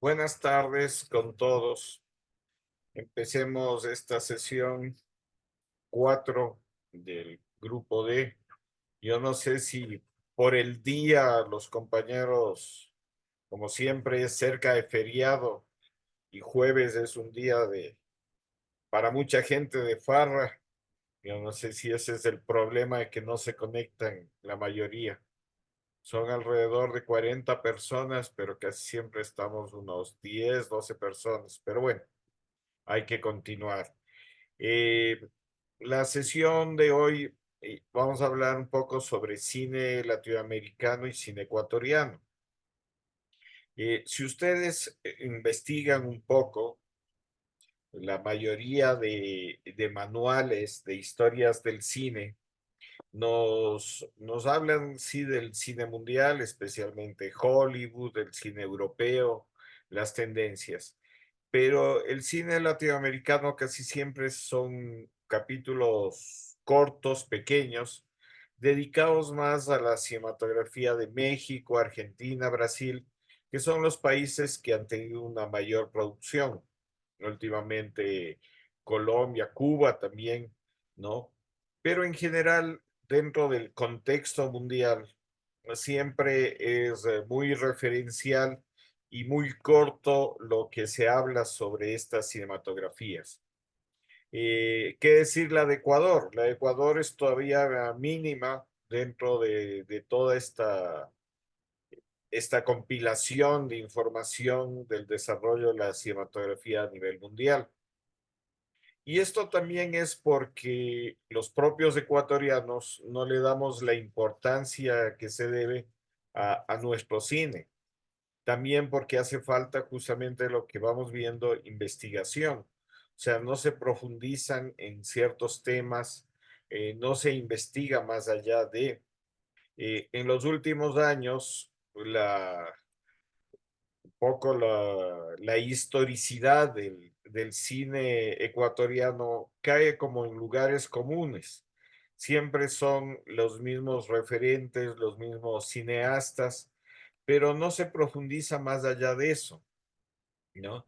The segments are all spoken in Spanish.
Buenas tardes con todos. Empecemos esta sesión 4 del grupo D. Yo no sé si por el día los compañeros, como siempre, es cerca de feriado y jueves es un día para mucha gente de farra. Yo no sé si ese es el problema de que no se conectan la mayoría. Son alrededor de 40 personas, pero casi siempre estamos unos 10, 12 personas. Pero bueno, hay que continuar. Eh, la sesión de hoy vamos a hablar un poco sobre cine latinoamericano y cine ecuatoriano. Si ustedes investigan un poco, la mayoría de manuales de historias del cine nos hablan, sí, del cine mundial, especialmente Hollywood, del cine europeo, las tendencias. Pero el cine latinoamericano casi siempre son capítulos cortos, pequeños, dedicados más a la cinematografía de México, Argentina, Brasil, que son los países que han tenido una mayor producción. Últimamente Colombia, Cuba también, ¿no? Pero en general, dentro del contexto mundial, siempre es muy referencial y muy corto lo que se habla sobre estas cinematografías. ¿Qué decir la de Ecuador? La de Ecuador es todavía mínima dentro de toda esta compilación de información del desarrollo de la cinematografía a nivel mundial. Y esto también es porque los propios ecuatorianos no le damos la importancia que se debe a nuestro cine. También porque hace falta justamente lo que vamos viendo, investigación. O sea, no se profundizan en ciertos temas, no se investiga más allá en los últimos años, un poco la historicidad del cine ecuatoriano cae como en lugares comunes. Siempre son los mismos referentes, los mismos cineastas, pero no se profundiza más allá de eso, ¿no?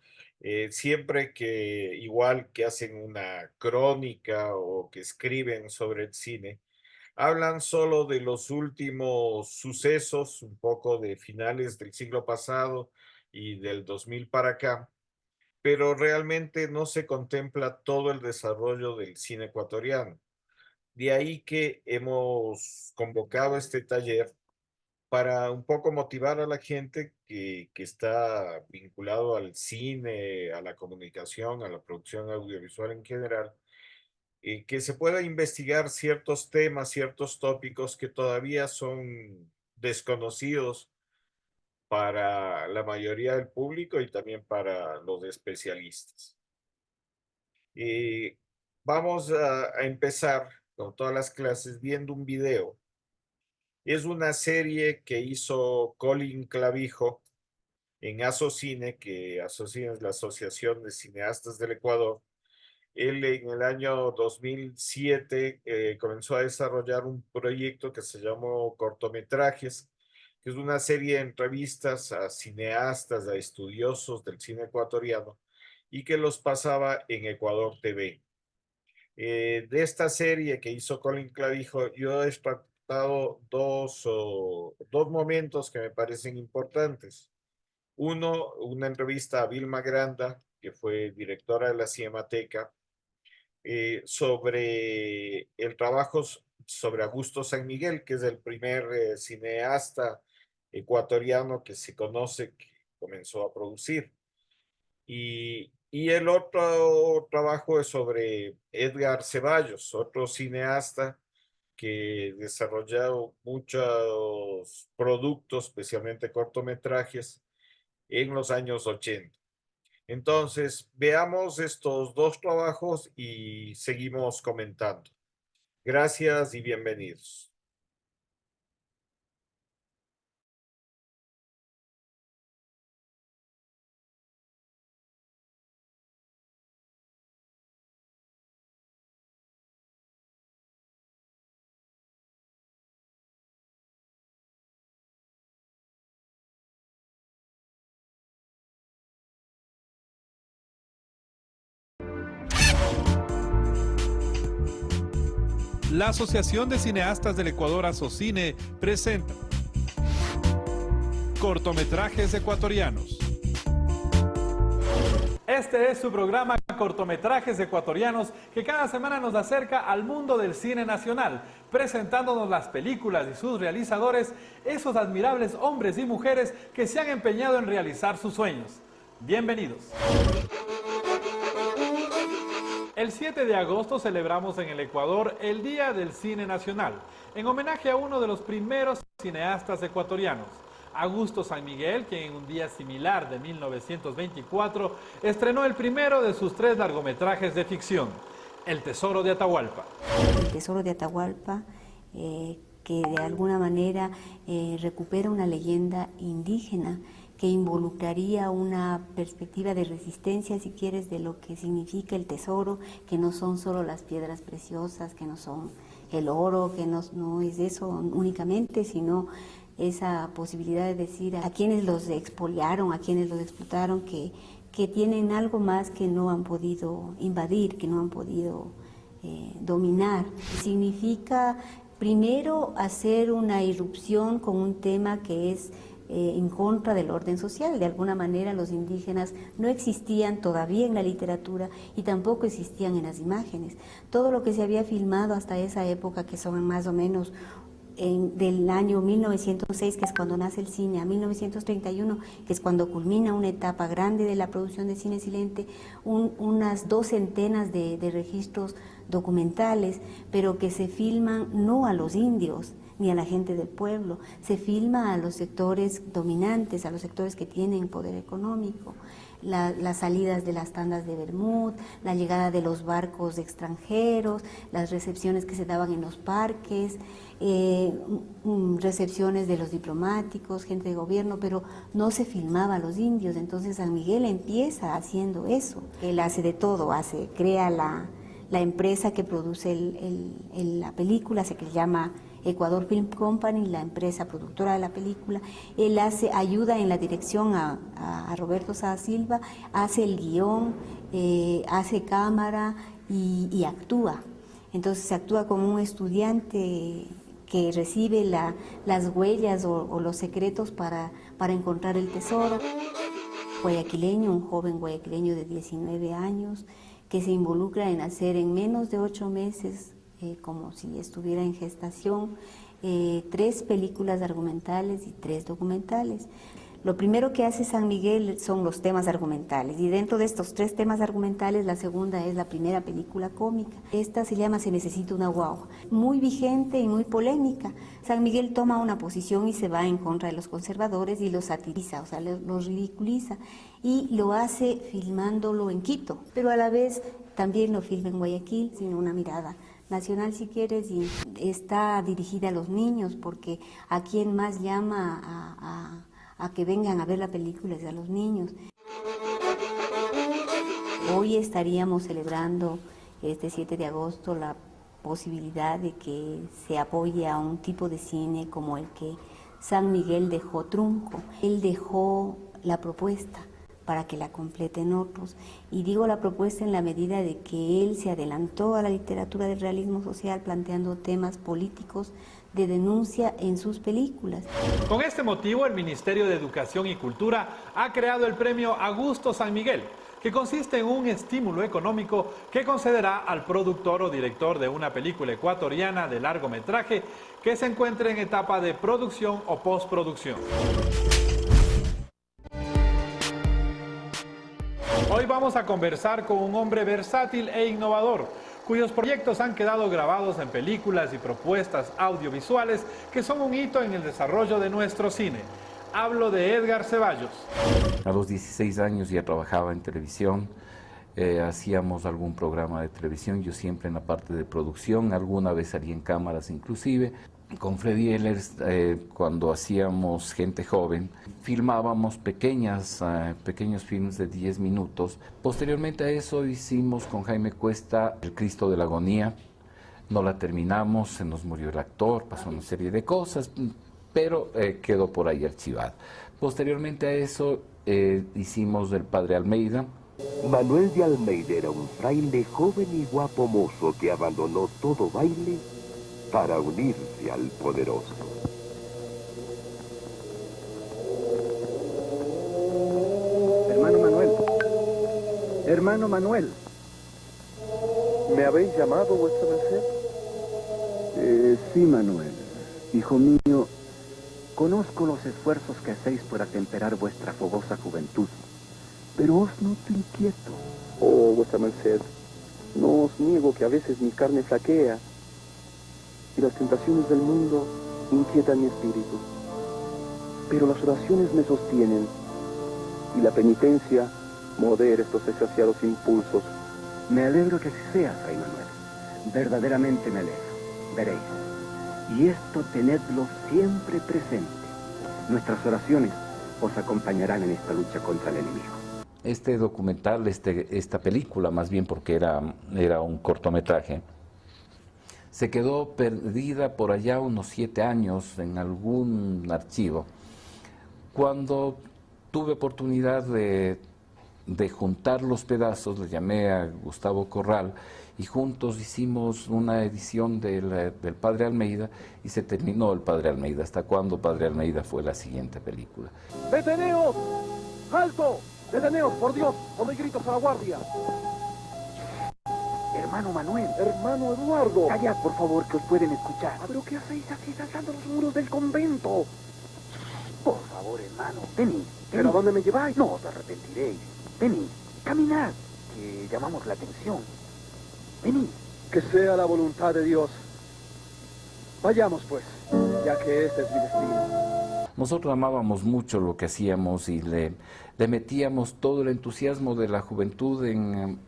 Siempre que, igual que hacen una crónica o que escriben sobre el cine, hablan solo de los últimos sucesos, un poco de finales del siglo pasado y del 2000 para acá, pero realmente no se contempla todo el desarrollo del cine ecuatoriano. De ahí que hemos convocado este taller para un poco motivar a la gente que está vinculado al cine, a la comunicación, a la producción audiovisual en general, que se pueda investigar ciertos temas, ciertos tópicos que todavía son desconocidos para la mayoría del público y también para los especialistas. Eh, Vamos a empezar con todas las clases viendo un video. Es una serie que hizo Colin Clavijo en Asocine, que Asocine es la Asociación de Cineastas del Ecuador. Él en el año 2007 comenzó a desarrollar un proyecto que se llamó Cortometrajes, que es una serie de entrevistas a cineastas, a estudiosos del cine ecuatoriano y que los pasaba en Ecuador TV. De esta serie que hizo Colin Clavijo, yo he destacado dos momentos que me parecen importantes. Uno, una entrevista a Vilma Granda, que fue directora de la Cinemateca, sobre el trabajo sobre Augusto San Miguel, que es el primer cineasta ecuatoriano que se conoce que comenzó a producir. Y el otro trabajo es sobre Edgar Ceballos, otro cineasta que desarrollado muchos productos, especialmente cortometrajes, en los años 80. Entonces, veamos estos dos trabajos y seguimos comentando. Gracias y bienvenidos. La Asociación de Cineastas del Ecuador, Asocine, presenta cortometrajes ecuatorianos. Este es su programa Cortometrajes Ecuatorianos, que cada semana nos acerca al mundo del cine nacional, presentándonos las películas y sus realizadores, esos admirables hombres y mujeres que se han empeñado en realizar sus sueños. Bienvenidos. El 7 de agosto celebramos en el Ecuador el Día del Cine Nacional, en homenaje a uno de los primeros cineastas ecuatorianos, Augusto San Miguel, quien en un día similar de 1924 estrenó el primero de sus 3 largometrajes de ficción, El Tesoro de Atahualpa. El Tesoro de Atahualpa, que de alguna manera recupera una leyenda indígena que involucraría una perspectiva de resistencia, si quieres, de lo que significa el tesoro, que no son solo las piedras preciosas, que no son el oro, que no es eso únicamente, sino esa posibilidad de decir a quienes los expoliaron, a quienes los explotaron, que tienen algo más que no han podido invadir, que no han podido dominar. Significa primero hacer una irrupción con un tema que es en contra del orden social. De alguna manera los indígenas no existían todavía en la literatura y tampoco existían en las imágenes. Todo lo que se había filmado hasta esa época, que son más o menos del año 1906, que es cuando nace el cine, a 1931, que es cuando culmina una etapa grande de la producción de cine silente, unas 2 centenas de registros documentales, pero que se filman no a los indios ni a la gente del pueblo, se filma a los sectores dominantes, a los sectores que tienen poder económico, las salidas de las tandas de Bermud, la llegada de los barcos extranjeros, las recepciones que se daban en los parques, recepciones de los diplomáticos, gente de gobierno, pero no se filmaba a los indios. Entonces San Miguel empieza haciendo eso. Él hace de todo, crea la empresa que produce la película, que se llama Ecuador Film Company, la empresa productora de la película. Él ayuda en la dirección a Roberto Sá Silva, hace el guión, hace cámara y actúa. Entonces se actúa como un estudiante que recibe las huellas o los secretos para encontrar el tesoro. Guayaquileño, un joven guayaquileño de 19 años, que se involucra en hacer en menos de 8 meses, como si estuviera en gestación, 3 películas argumentales y 3 documentales. Lo primero que hace San Miguel son los temas argumentales, y dentro de estos 3 temas argumentales, la segunda es la primera película cómica. Esta se llama Se necesita una guagua, muy vigente y muy polémica. San Miguel toma una posición y se va en contra de los conservadores y los satiriza, o sea, los ridiculiza, y lo hace filmándolo en Quito, pero a la vez también lo filma en Guayaquil, sin una mirada nacional, si quieres, y está dirigida a los niños, porque a quien más llama a que vengan a ver la película es a los niños. Hoy estaríamos celebrando este 7 de agosto la posibilidad de que se apoye a un tipo de cine como el que San Miguel dejó trunco. Él dejó la propuesta para que la completen otros, y digo la propuesta en la medida de que él se adelantó a la literatura del realismo social planteando temas políticos de denuncia en sus películas. Con este motivo, el Ministerio de Educación y Cultura ha creado el premio Augusto San Miguel, que consiste en un estímulo económico que concederá al productor o director de una película ecuatoriana de largometraje que se encuentre en etapa de producción o postproducción. Hoy vamos a conversar con un hombre versátil e innovador, cuyos proyectos han quedado grabados en películas y propuestas audiovisuales que son un hito en el desarrollo de nuestro cine. Hablo de Edgar Ceballos. A los 16 años ya trabajaba en televisión, hacíamos algún programa de televisión, yo siempre en la parte de producción, alguna vez salí en cámaras inclusive. Con Freddy Ehlers, cuando hacíamos Gente Joven, filmábamos pequeños filmes de 10 minutos. Posteriormente a eso hicimos con Jaime Cuesta El Cristo de la Agonía. No la terminamos, se nos murió el actor, pasó una serie de cosas, pero quedó por ahí archivado. Posteriormente a eso hicimos El Padre Almeida. Manuel de Almeida era un fraile joven y guapo mozo que abandonó todo baile para unirse al poderoso. Hermano Manuel. Hermano Manuel. ¿Me habéis llamado, vuestra merced? Sí, Manuel. Hijo mío, conozco los esfuerzos que hacéis por atemperar vuestra fogosa juventud, pero os noto inquieto. Oh, vuestra merced, no os niego que a veces mi carne flaquea y las tentaciones del mundo inquietan mi espíritu. Pero las oraciones me sostienen y la penitencia modera estos exasiados impulsos. Me alegro que así sea, Fray Manuel. Verdaderamente me alegro. Veréis. Y esto tenedlo siempre presente. Nuestras oraciones os acompañarán en esta lucha contra el enemigo. Este documental, esta película, más bien porque era un cortometraje, se quedó perdida por allá unos 7 años en algún archivo. Cuando tuve oportunidad de juntar los pedazos, le llamé a Gustavo Corral y juntos hicimos una edición del Padre Almeida y se terminó el Padre Almeida. ¿Hasta cuándo Padre Almeida fue la siguiente película? ¡Deteneos! ¡Alto! ¡Deteneos, por Dios! ¡O doy gritos a la guardia! Hermano Manuel. ¡Hermano Eduardo! Callad, por favor, que os pueden escuchar. ¿Pero qué hacéis así saltando los muros del convento? Por favor, hermano. Venid. ¿Pero a dónde me lleváis? No os arrepentiréis. Venid. Caminad, que llamamos la atención. Venid. Que sea la voluntad de Dios. Vayamos, pues, ya que este es mi destino. Nosotros amábamos mucho lo que hacíamos y le metíamos todo el entusiasmo de la juventud en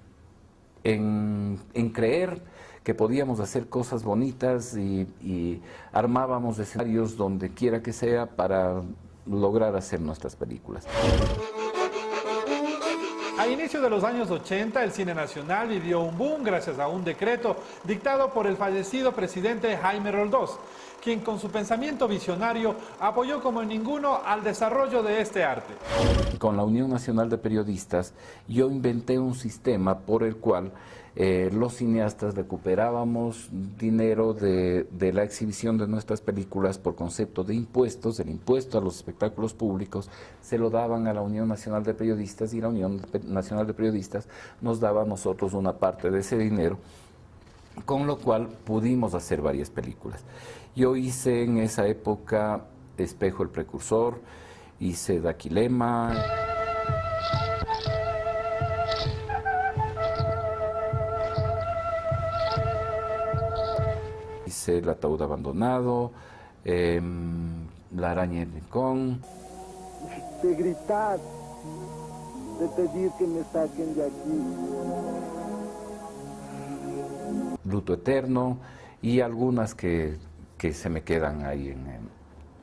creer que podíamos hacer cosas bonitas y armábamos escenarios donde quiera que sea para lograr hacer nuestras películas. A inicios de los años 80, el cine nacional vivió un boom gracias a un decreto dictado por el fallecido presidente Jaime Roldós, quien con su pensamiento visionario apoyó como ninguno al desarrollo de este arte. Con la Unión Nacional de Periodistas, yo inventé un sistema por el cual los cineastas recuperábamos dinero de la exhibición de nuestras películas por concepto de impuestos. El impuesto a los espectáculos públicos se lo daban a la Unión Nacional de Periodistas y la Unión Nacional de Periodistas nos daba a nosotros una parte de ese dinero, con lo cual pudimos hacer varias películas. Yo hice en esa época Espejo el Precursor, hice Daquilema, hice El Ataúd Abandonado, La Araña y el Rincón. De gritar, de pedir que me saquen de aquí. Luto Eterno y algunas que se me quedan ahí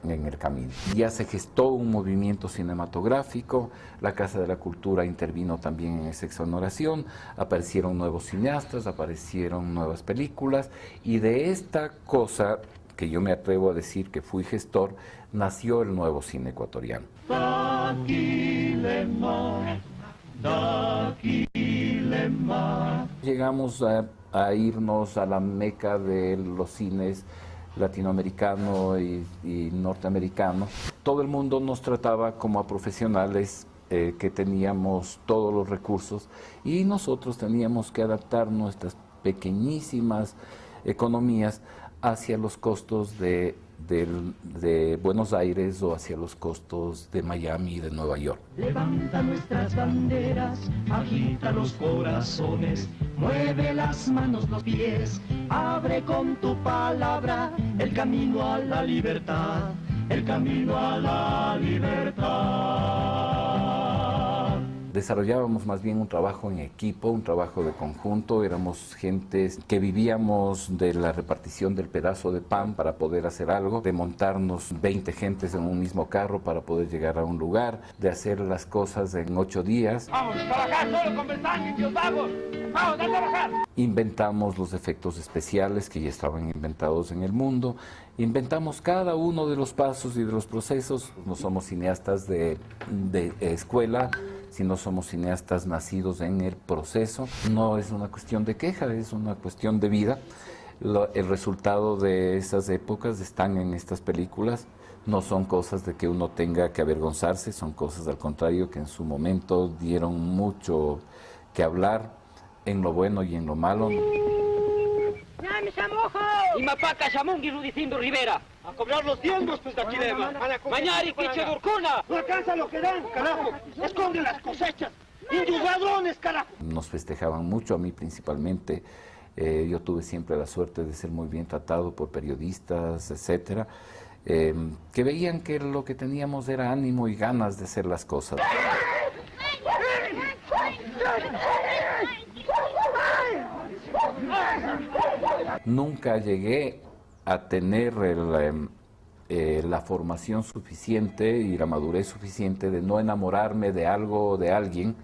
en el camino. Ya se gestó un movimiento cinematográfico, la Casa de la Cultura intervino también en esa exoneración, aparecieron nuevos cineastas, aparecieron nuevas películas y de esta cosa, que yo me atrevo a decir que fui gestor, nació el nuevo cine ecuatoriano. Llegamos a irnos a la meca de los cines latinoamericano y norteamericano. Todo el mundo nos trataba como a profesionales que teníamos todos los recursos y nosotros teníamos que adaptar nuestras pequeñísimas economías hacia los costos de Buenos Aires o hacia los costos de Miami y de Nueva York. Levanta nuestras banderas, agita los corazones, mueve las manos, los pies, abre con tu palabra el camino a la libertad, el camino a la libertad. Desarrollábamos más bien un trabajo en equipo, un trabajo de conjunto, éramos gentes que vivíamos de la repartición del pedazo de pan para poder hacer algo, de montarnos 20 gentes en un mismo carro para poder llegar a un lugar, de hacer las cosas en 8 días. ¡Vamos a trabajar solo con Beltrán, vamos! ¡Vamos a trabajar! Inventamos los efectos especiales que ya estaban inventados en el mundo, inventamos cada uno de los pasos y de los procesos. No somos cineastas de escuela, sino somos cineastas nacidos en el proceso. No es una cuestión de queja, es una cuestión de vida. El resultado de esas épocas están en estas películas. No son cosas de que uno tenga que avergonzarse, son cosas al contrario que en su momento dieron mucho que hablar en lo bueno y en lo malo. Y mapaca Shamungi Rudicindo Rivera. A cobrar los diezmos, pues, de Aquilema. Mañari, Quiche Durcuna. No alcanza lo que dan, carajo. Esconden las cosechas. Indios ladrones, carajo. Nos festejaban mucho, a mí principalmente. Yo tuve siempre la suerte de ser muy bien tratado por periodistas, etcétera, que veían que lo que teníamos era ánimo y ganas de hacer las cosas. Nunca llegué a tener la formación suficiente y la madurez suficiente de no enamorarme de algo o de alguien.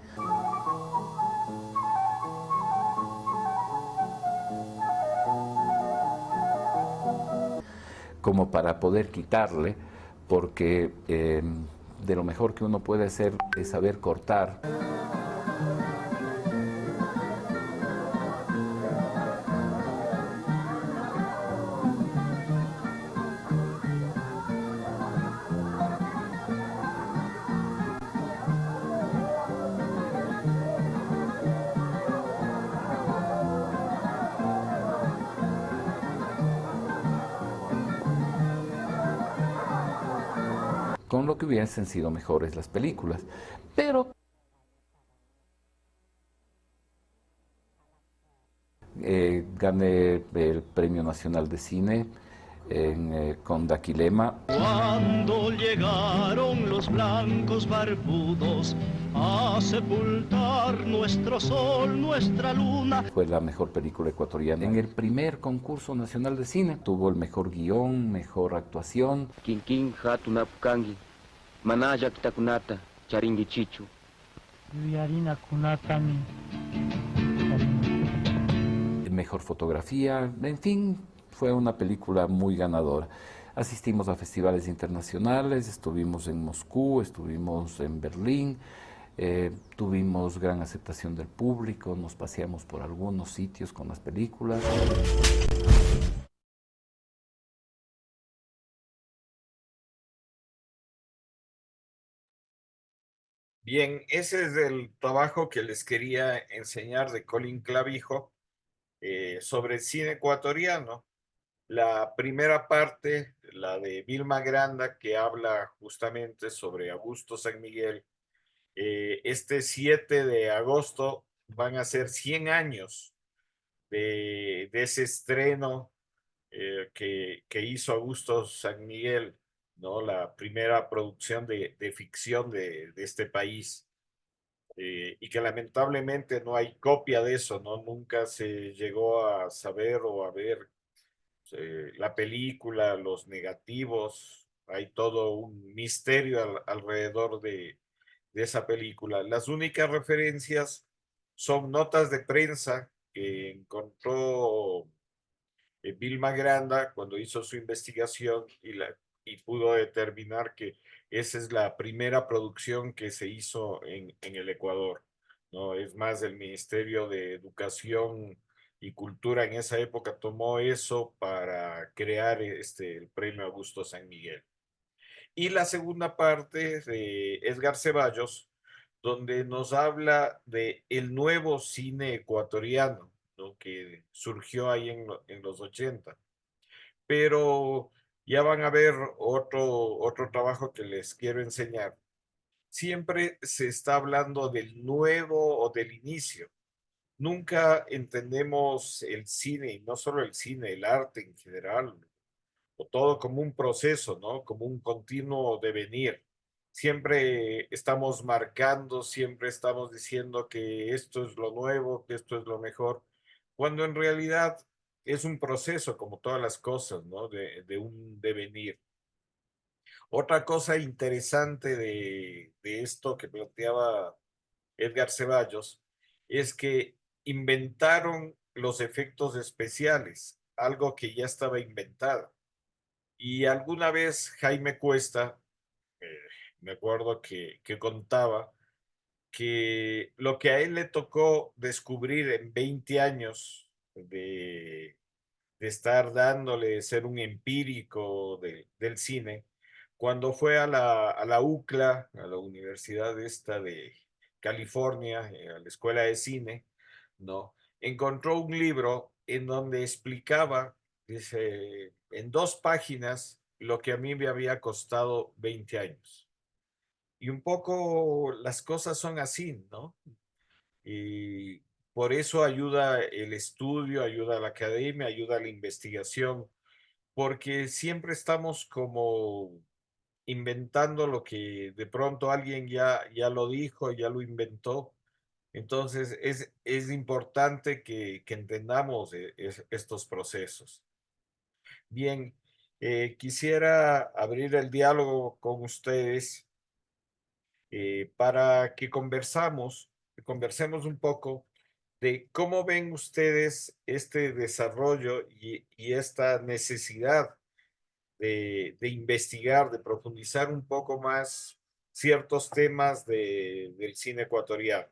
Como para poder quitarle, porque de lo mejor que uno puede hacer es saber cortar. Con lo que hubiesen sido mejores las películas. Pero gané el Premio Nacional de Cine con Daquilema. Cuando llegaron los blancos barbudos a sepultar nuestro sol, nuestra luna. Fue la mejor película ecuatoriana. En el primer concurso nacional de cine tuvo el mejor guión, mejor actuación. Kinkin hatunapukangi, manaya kitakunata, charingi chichu. Yuyarina kunatami. Mejor fotografía, en fin, fue una película muy ganadora. Asistimos a festivales internacionales, estuvimos en Moscú, estuvimos en Berlín, tuvimos gran aceptación del público, nos paseamos por algunos sitios con las películas. Bien, ese es el trabajo que les quería enseñar de Colin Clavijo sobre el cine ecuatoriano. La primera parte, la de Vilma Granda, que habla justamente sobre Augusto San Miguel. Este 7 de agosto van a ser 100 años de ese estreno que hizo Augusto San Miguel, ¿no? La primera producción de ficción de este país. Y que lamentablemente no hay copia de eso, ¿no? Nunca se llegó a saber o a ver la película, los negativos, hay todo un misterio alrededor de esa película. Las únicas referencias son notas de prensa que encontró Vilma Granda cuando hizo su investigación y pudo determinar que esa es la primera producción que se hizo en el Ecuador, ¿no? Es más, el Ministerio de Educación y Cultura en esa época tomó eso para crear el Premio Augusto San Miguel. Y la segunda parte de Edgar Ceballos, donde nos habla de el nuevo cine ecuatoriano, ¿no? Que surgió ahí en los 80. Pero ya van a ver otro trabajo que les quiero enseñar. Siempre se está hablando del nuevo o del inicio. Nunca entendemos el cine, y no solo el cine, el arte en general, o todo como un proceso, ¿no? Como un continuo devenir. Siempre estamos marcando, siempre estamos diciendo que esto es lo nuevo, que esto es lo mejor, cuando en realidad es un proceso, como todas las cosas, ¿no? De un devenir. Otra cosa interesante de esto que planteaba Edgar Ceballos es que inventaron los efectos especiales, algo que ya estaba inventado. Y alguna vez Jaime Cuesta, eh, me acuerdo que contaba que lo que a él le tocó descubrir en 20 años de estar dándole, ser un empírico del cine, cuando fue a la UCLA, a la Universidad esta de California, a la Escuela de Cine, ¿no? Encontró un libro en donde explicaba, dice, en 2 páginas, lo que a mí me había costado 20 años. Y un poco las cosas son así, ¿no? Y por eso ayuda el estudio, ayuda a la academia, ayuda a la investigación, porque siempre estamos como inventando lo que de pronto alguien ya lo dijo, ya lo inventó. Entonces es importante que entendamos estos procesos. Bien, quisiera abrir el diálogo con ustedes para que conversemos un poco de cómo ven ustedes este desarrollo y esta necesidad de investigar, de profundizar un poco más ciertos temas del cine ecuatoriano.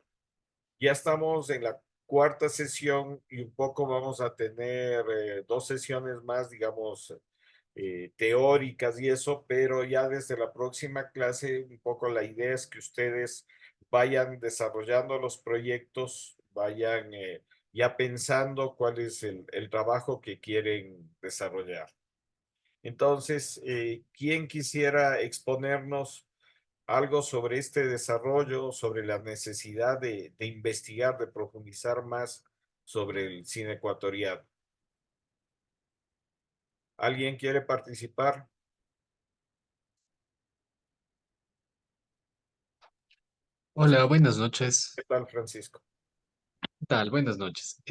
Ya estamos en la cuarta sesión y un poco vamos a tener 2 sesiones más, digamos, teóricas y eso, pero ya desde la próxima clase, un poco la idea es que ustedes vayan desarrollando los proyectos, vayan ya pensando cuál es el trabajo que quieren desarrollar. Entonces, ¿quién quisiera exponernos algo sobre este desarrollo, sobre la necesidad de investigar, de profundizar más sobre el cine ecuatoriano? ¿Alguien quiere participar? Hola, buenas noches. ¿Qué tal, Francisco? ¿Qué tal? Buenas noches.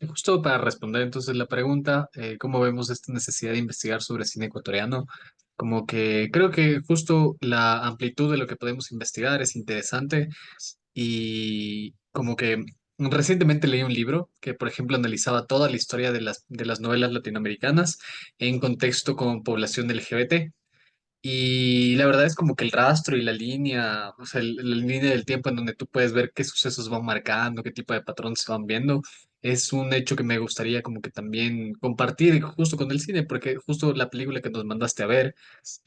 Justo para responder entonces la pregunta, ¿cómo vemos esta necesidad de investigar sobre cine ecuatoriano? Como que creo que justo la amplitud de lo que podemos investigar es interesante y como que recientemente leí un libro que, por ejemplo, analizaba toda la historia de las novelas latinoamericanas en contexto con población LGBT. Y la verdad es como que el rastro y la línea, o sea, la línea del tiempo en donde tú puedes ver qué sucesos van marcando, qué tipo de patrones se van viendo, es un hecho que me gustaría como que también compartir justo con el cine, porque justo la película que nos mandaste a ver,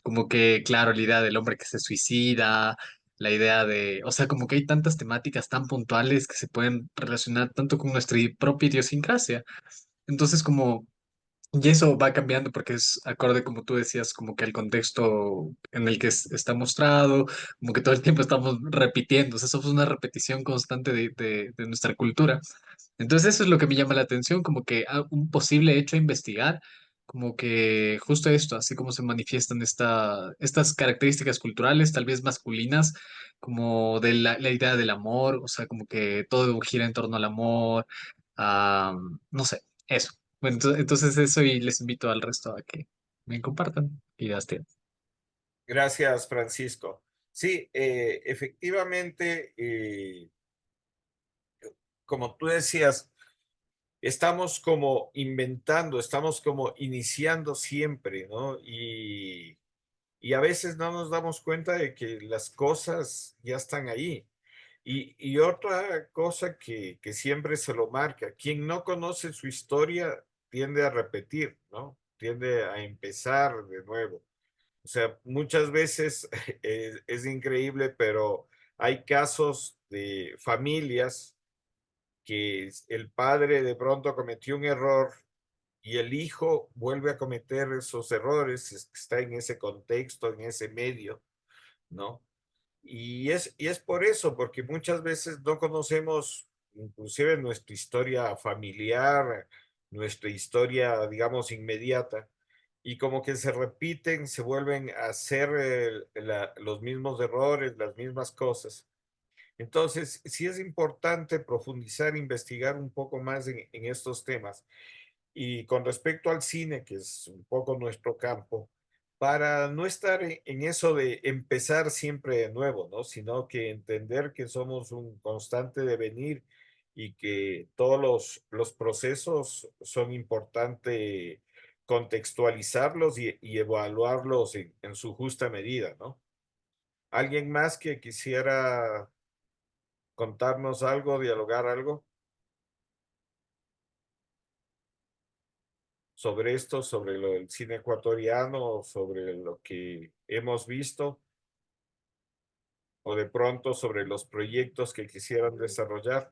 como que, claro, la idea del hombre que se suicida, la idea de, o sea, como que hay tantas temáticas tan puntuales que se pueden relacionar tanto con nuestra propia idiosincrasia. Entonces, como y eso va cambiando porque es acorde, como tú decías, como que el contexto en el que está mostrado, como que todo el tiempo estamos repitiendo, o sea, somos una repetición constante de nuestra cultura. Entonces eso es lo que me llama la atención, como que un posible hecho a investigar, como que justo esto, así como se manifiestan estas características culturales, tal vez masculinas, como de la idea del amor, o sea, como que todo gira en torno al amor, ah, no sé, eso. Bueno, entonces eso y les invito al resto a que me compartan ideas. Gracias, Francisco. Sí, efectivamente, como tú decías, estamos como inventando, estamos como iniciando siempre, ¿no? Y a veces no nos damos cuenta de que las cosas ya están ahí. Y otra cosa que siempre se lo marca, quien no conoce su historia tiende a repetir, ¿no? Tiende a empezar de nuevo. O sea, muchas veces es increíble, pero hay casos de familias que el padre de pronto cometió un error y el hijo vuelve a cometer esos errores, está en ese contexto, en ese medio, ¿no? Y es por eso, porque muchas veces no conocemos inclusive nuestra historia familiar, nuestra historia, digamos, inmediata, y como que se repiten, se vuelven a hacer los mismos errores, las mismas cosas. Entonces, sí es importante profundizar, investigar un poco más en estos temas. Y con respecto al cine, que es un poco nuestro campo, para no estar en eso de empezar siempre de nuevo, ¿no? Sino que entender que somos un constante devenir y que todos los procesos son importantes contextualizarlos y evaluarlos en su justa medida, ¿no? ¿Alguien más que quisiera contarnos algo, dialogar algo? sobre esto, sobre lo del cine ecuatoriano, sobre lo que hemos visto, o de pronto sobre los proyectos que quisieran desarrollar?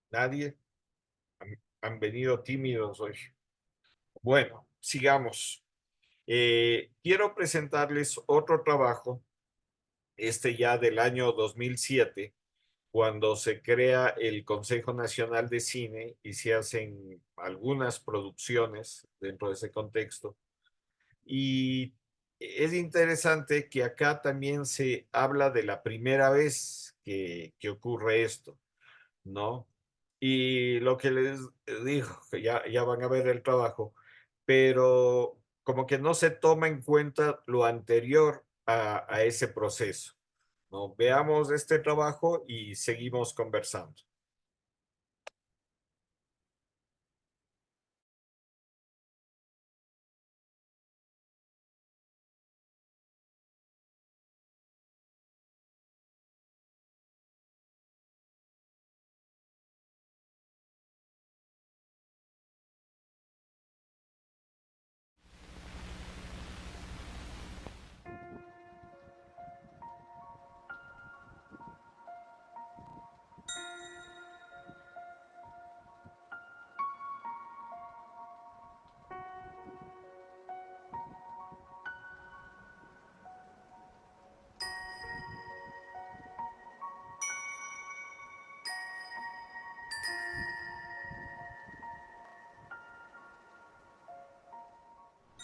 ¿Nadie? Han venido tímidos hoy. Bueno, sigamos. Quiero presentarles otro trabajo, este ya del año 2007, cuando se crea el Consejo Nacional de Cine y se hacen algunas producciones dentro de ese contexto. Y es interesante que acá también se habla de la primera vez que ocurre esto, ¿no? Y lo que les digo, que ya van a ver el trabajo, pero como que no se toma en cuenta lo anterior a ese proceso, ¿no? Veamos este trabajo y seguimos conversando.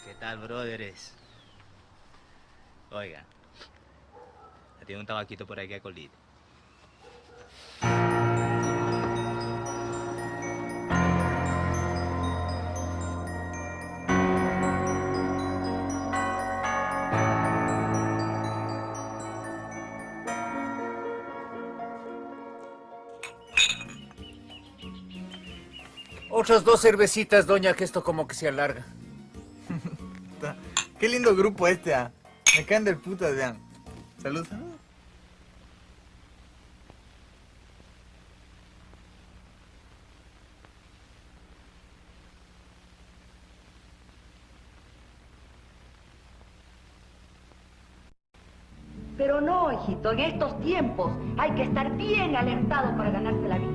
¿Qué tal, brothers? Oiga, tiene un tabaquito por ahí que colite. Otras 2 cervecitas, doña, que esto como que se alarga. Qué lindo grupo este, ah. Me caen del putas, vean. Salud, salud. Pero no, hijito, en estos tiempos hay que estar bien alertado para ganarse la vida.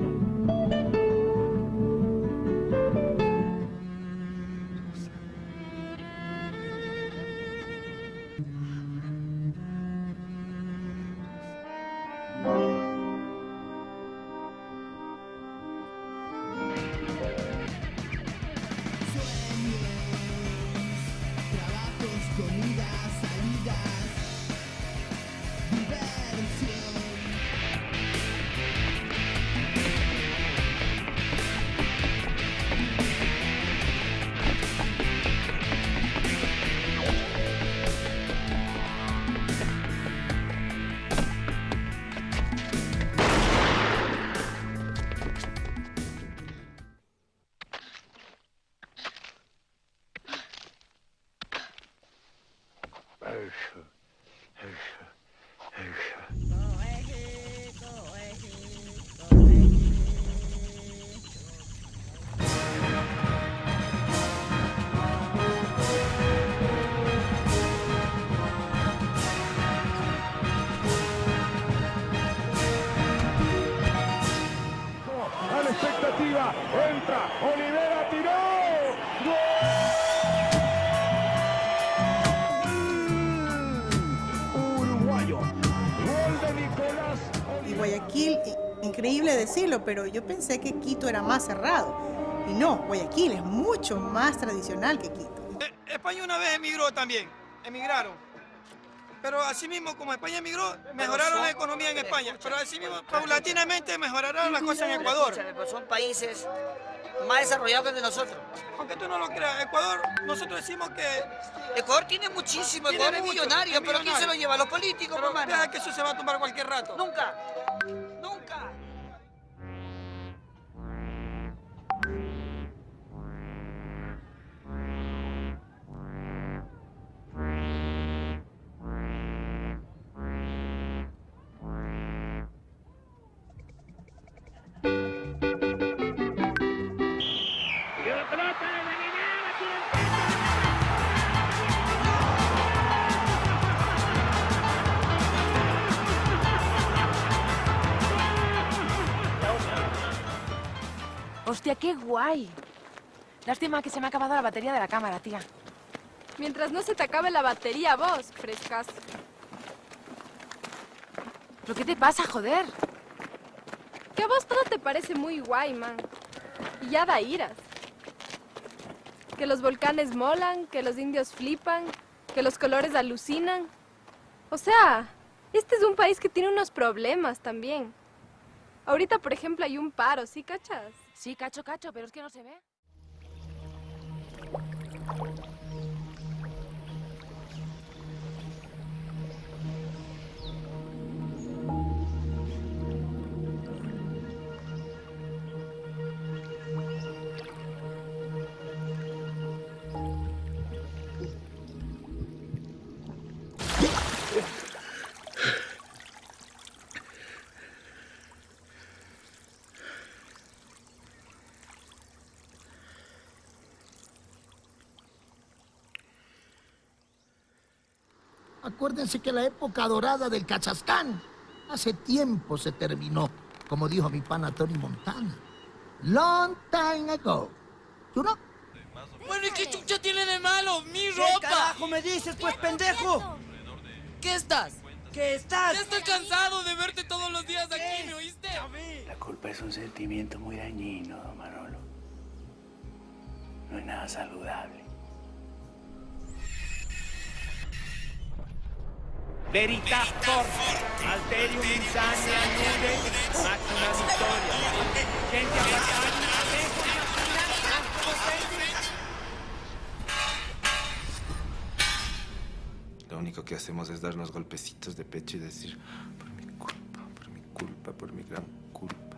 A la expectativa, entra, Olivera tiró. ¡Gol! Uruguayo, gol de Nicolás Olivera. Y Guayaquil, increíble decirlo, pero yo pensé que Quito era más cerrado. Y no, Guayaquil es mucho más tradicional que Quito. España una vez emigró también, emigraron. Pero así mismo, como España emigró, mejoraron la economía en España. Pero así mismo, paulatinamente mejorarán las cosas en Ecuador. Pero son países más desarrollados que el de nosotros. Aunque tú no lo creas, Ecuador, nosotros decimos que... Ecuador tiene muchísimo, Ecuador es millonario, pero ¿quién se lo lleva? ¿Los políticos, pero hermano? deja que eso se va a tumbar cualquier rato. Nunca, nunca. Hostia, qué guay. Lástima que se me ha acabado la batería de la cámara, tía. Mientras no se te acabe la batería, vos, frescas. ¿Pero qué te pasa, joder? Que a vos todo te parece muy guay, man. Y ya da iras. Que los volcanes molan, que los indios flipan, que los colores alucinan. O sea, este es un país que tiene unos problemas también. Ahorita, por ejemplo, hay un paro, ¿sí cachas? Sí, cacho, pero es que no se ve. Acuérdense que la época dorada del Cachascán hace tiempo se terminó, como dijo mi pana Tony Montana. Long time ago. ¿Tú no? Bueno, ¿y qué chucha tiene de malo? ¡Mi ropa! ¿Qué carajo me dices, pues, pendejo? ¿Qué estás? ¿Qué estás? Ya estoy cansado de verte todos los días aquí, ¿me oíste? La culpa es un sentimiento muy dañino, don Manolo. No es nada saludable. Veritas forte, Alterium insania nude, máxima victoria. Gente Lo único que hacemos es darnos golpecitos de pecho y decir, por mi culpa, por mi culpa, por mi gran culpa.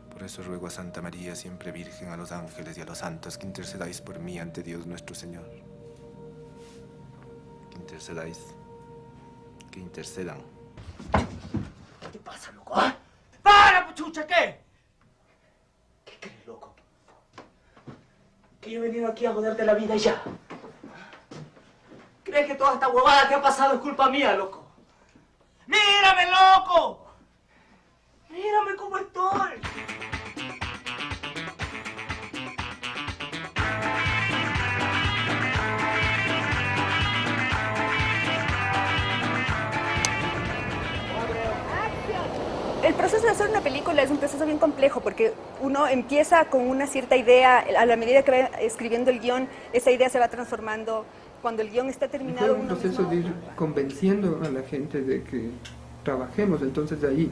Por eso ruego a Santa María, siempre Virgen, a los ángeles y a los santos, que intercedáis por mí ante Dios nuestro Señor. Que intercedáis. Que intercedan. ¿Qué te pasa, loco? ¿Ah? ¡Para, puchucha! ¿Qué? ¿Qué crees, loco? Que yo he venido aquí a joderte la vida y ya. ¿Crees que toda esta huevada que ha pasado es culpa mía, loco? ¡Mírame, loco! ¡Mírame cómo estoy! El proceso de hacer una película es un proceso bien complejo porque uno empieza con una cierta idea, a la medida que va escribiendo el guión, esa idea se va transformando. Cuando el guión está terminado... Fue un proceso de ir convenciendo a la gente de que trabajemos, entonces de ahí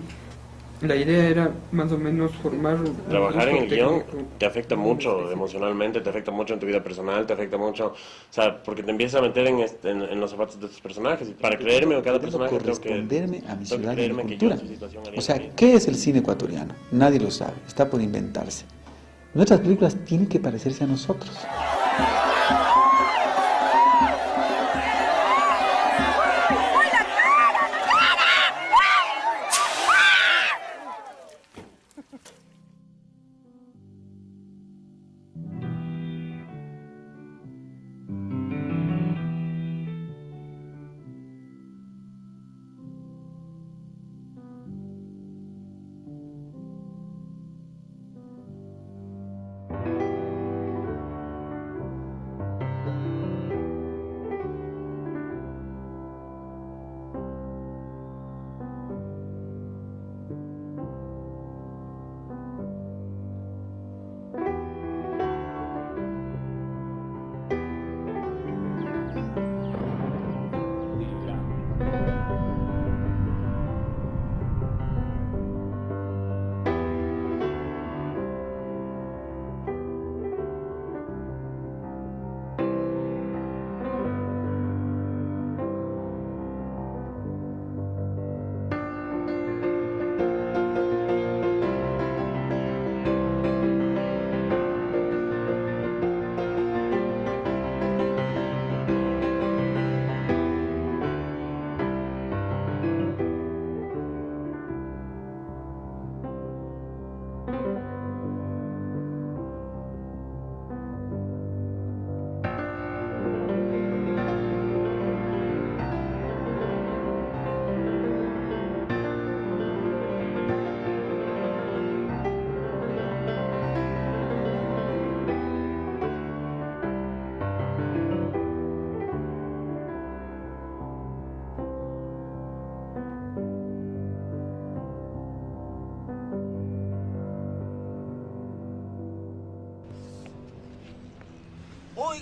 la idea era más o menos formar un... Trabajar en el guión técnico. te afecta mucho emocionalmente, te afecta mucho en tu vida personal, te afecta mucho, o sea, porque te empiezas a meter en los zapatos de estos personajes y para creerme a cada personaje tengo que corresponderme a mi ciudad y a mi creerme que yo cultura. en su situación haría O sea, lo mismo. ¿qué es el cine ecuatoriano? Nadie lo sabe, está por inventarse. Nuestras películas tienen que parecerse a nosotros.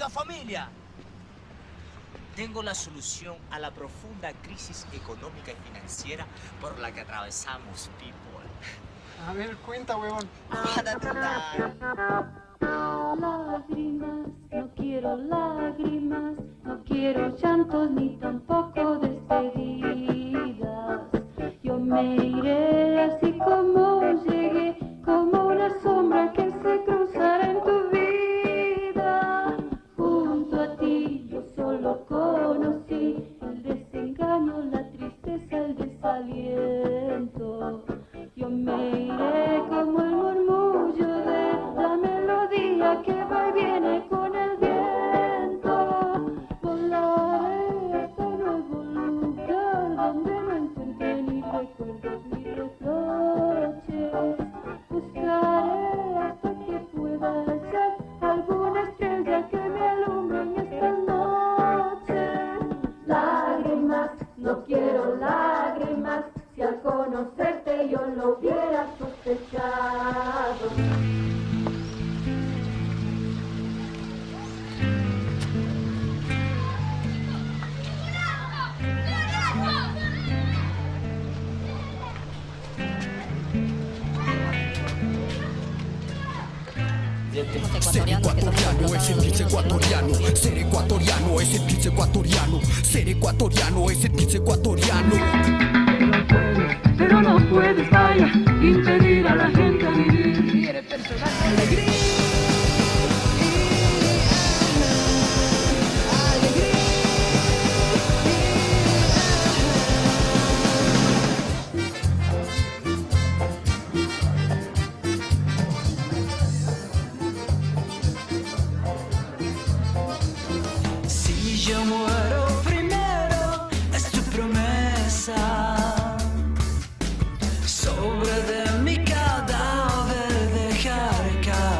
única familia. Tengo la solución a la profunda crisis económica y financiera por la que atravesamos, people. A ver, cuenta, huevón. Lágrimas, no quiero lágrimas, no quiero llantos ni tampoco despedidas. Yo me iré así como llegué, como una sombra que se cruzará en tu vida. Junto a ti yo solo conocí el desengaño, la tristeza, el desaliento. Yo me iré como el murmullo de la melodía que va y viene con el viento. Volaré hasta un nuevo lugar donde no encuentre ni recuerdos ni reproches. Buscaré hasta que pueda hallar alguna estrella que me alumbre en esta noche. Lágrimas, no quiero lágrimas, si al conocerte yo lo hubiera sospechado. Ser ecuatoriano es sentirse ecuatoriano. Ser ecuatoriano es sentirse ecuatoriano. Ser ecuatoriano es sentirse ecuatoriano. Pero no puedes, vaya, impedir a la gente vivir. Alegría. Si yo muero primero, es tu promesa. Sobre de mi cadáver dejar caer.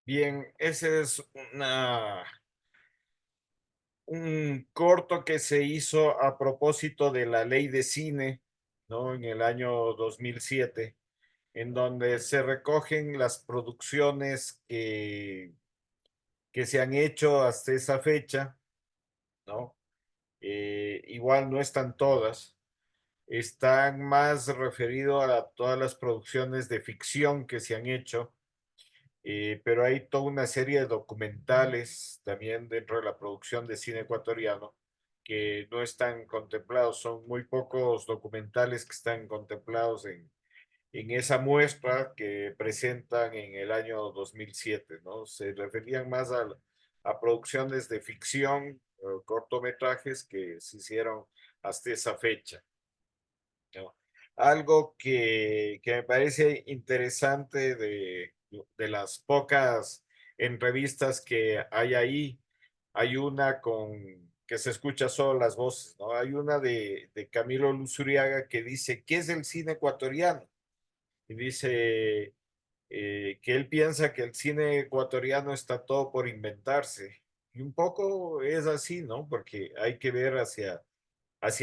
Bien, ese es un corto que se hizo a propósito de la ley de cine, ¿no? En el año 2007, en donde se recogen las producciones que se han hecho hasta esa fecha, ¿no? Igual no están todas, están más referidos a todas las producciones de ficción que se han hecho, pero hay toda una serie de documentales también dentro de la producción de cine ecuatoriano que no están contemplados. Son muy pocos documentales que están contemplados en esa muestra que presentan en el año 2007, ¿no? Se referían más a producciones de ficción, cortometrajes que se hicieron hasta esa fecha, ¿no? Algo que me parece interesante de las pocas entrevistas que hay ahí, hay una que se escucha solo las voces, ¿no? Hay una de Camilo Luzuriaga que dice, ¿qué es el cine ecuatoriano? Y dice que él piensa que el cine ecuatoriano está todo por inventarse. Y un poco es así, ¿no? Porque hay que ver hacia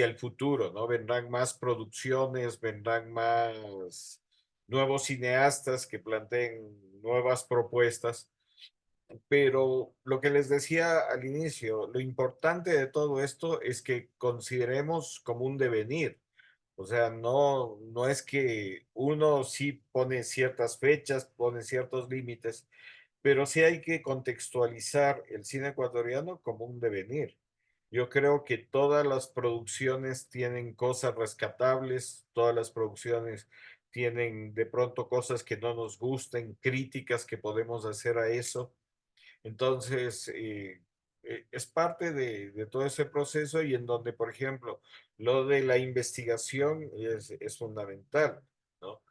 el futuro, ¿no? Vendrán más producciones, vendrán más nuevos cineastas que planteen nuevas propuestas. Pero lo que les decía al inicio, lo importante de todo esto es que consideremos como un devenir. O sea, no es que uno sí pone ciertas fechas, pone ciertos límites, pero sí hay que contextualizar el cine ecuatoriano como un devenir. Yo creo que todas las producciones tienen cosas rescatables, todas las producciones tienen de pronto cosas que no nos gusten, críticas que podemos hacer a eso. Entonces, es parte de todo ese proceso y en donde, por ejemplo, lo de la investigación es fundamental, ¿no?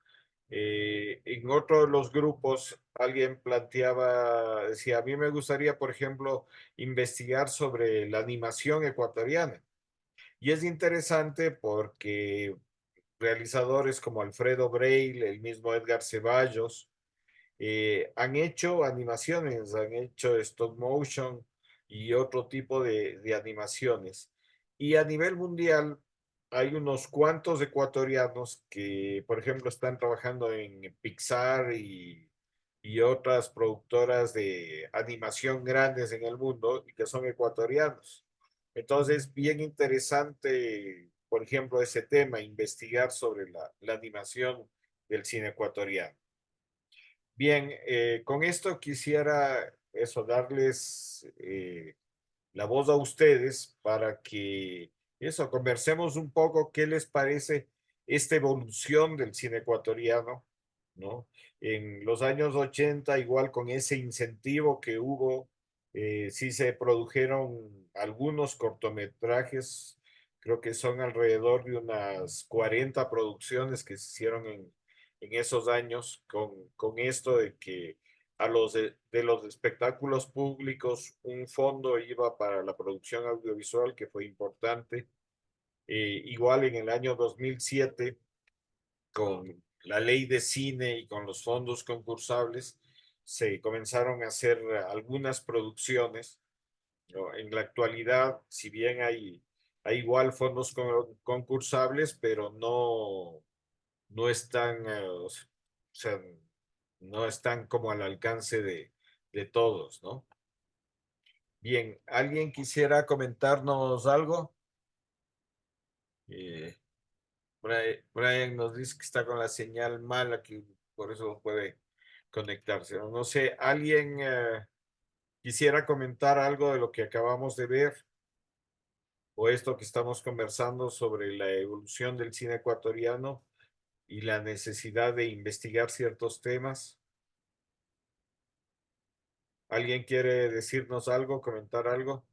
En otro de los grupos, alguien planteaba, decía, a mí me gustaría, por ejemplo, investigar sobre la animación ecuatoriana. Y es interesante porque realizadores como Alfredo Breil, el mismo Edgar Ceballos, han hecho animaciones, han hecho stop motion y otro tipo de animaciones. Y a nivel mundial hay unos cuantos ecuatorianos que, por ejemplo, están trabajando en Pixar y otras productoras de animación grandes en el mundo y que son ecuatorianos. Entonces, bien interesante, por ejemplo, ese tema, investigar sobre la animación del cine ecuatoriano. Bien, con esto quisiera eso, darles la voz a ustedes para que eso, conversemos un poco qué les parece esta evolución del cine ecuatoriano, ¿no? En los años 80, igual con ese incentivo que hubo, sí se produjeron algunos cortometrajes, creo que son alrededor de unas 40 producciones que se hicieron en esos años con esto de que a los de los espectáculos públicos un fondo iba para la producción audiovisual que fue importante. Igual en el año 2007 con la ley de cine y con los fondos concursables se comenzaron a hacer algunas producciones, ¿no? En la actualidad, si bien hay igual fondos concursables, pero no están, o sea, no están como al alcance de todos, ¿no? Bien, ¿alguien quisiera comentarnos algo? Eh, Brian nos dice que está con la señal mala, que por eso no puede conectarse. No sé, ¿alguien quisiera comentar algo de lo que acabamos de ver? O esto que estamos conversando sobre la evolución del cine ecuatoriano y la necesidad de investigar ciertos temas. ¿Alguien quiere decirnos algo, comentar algo?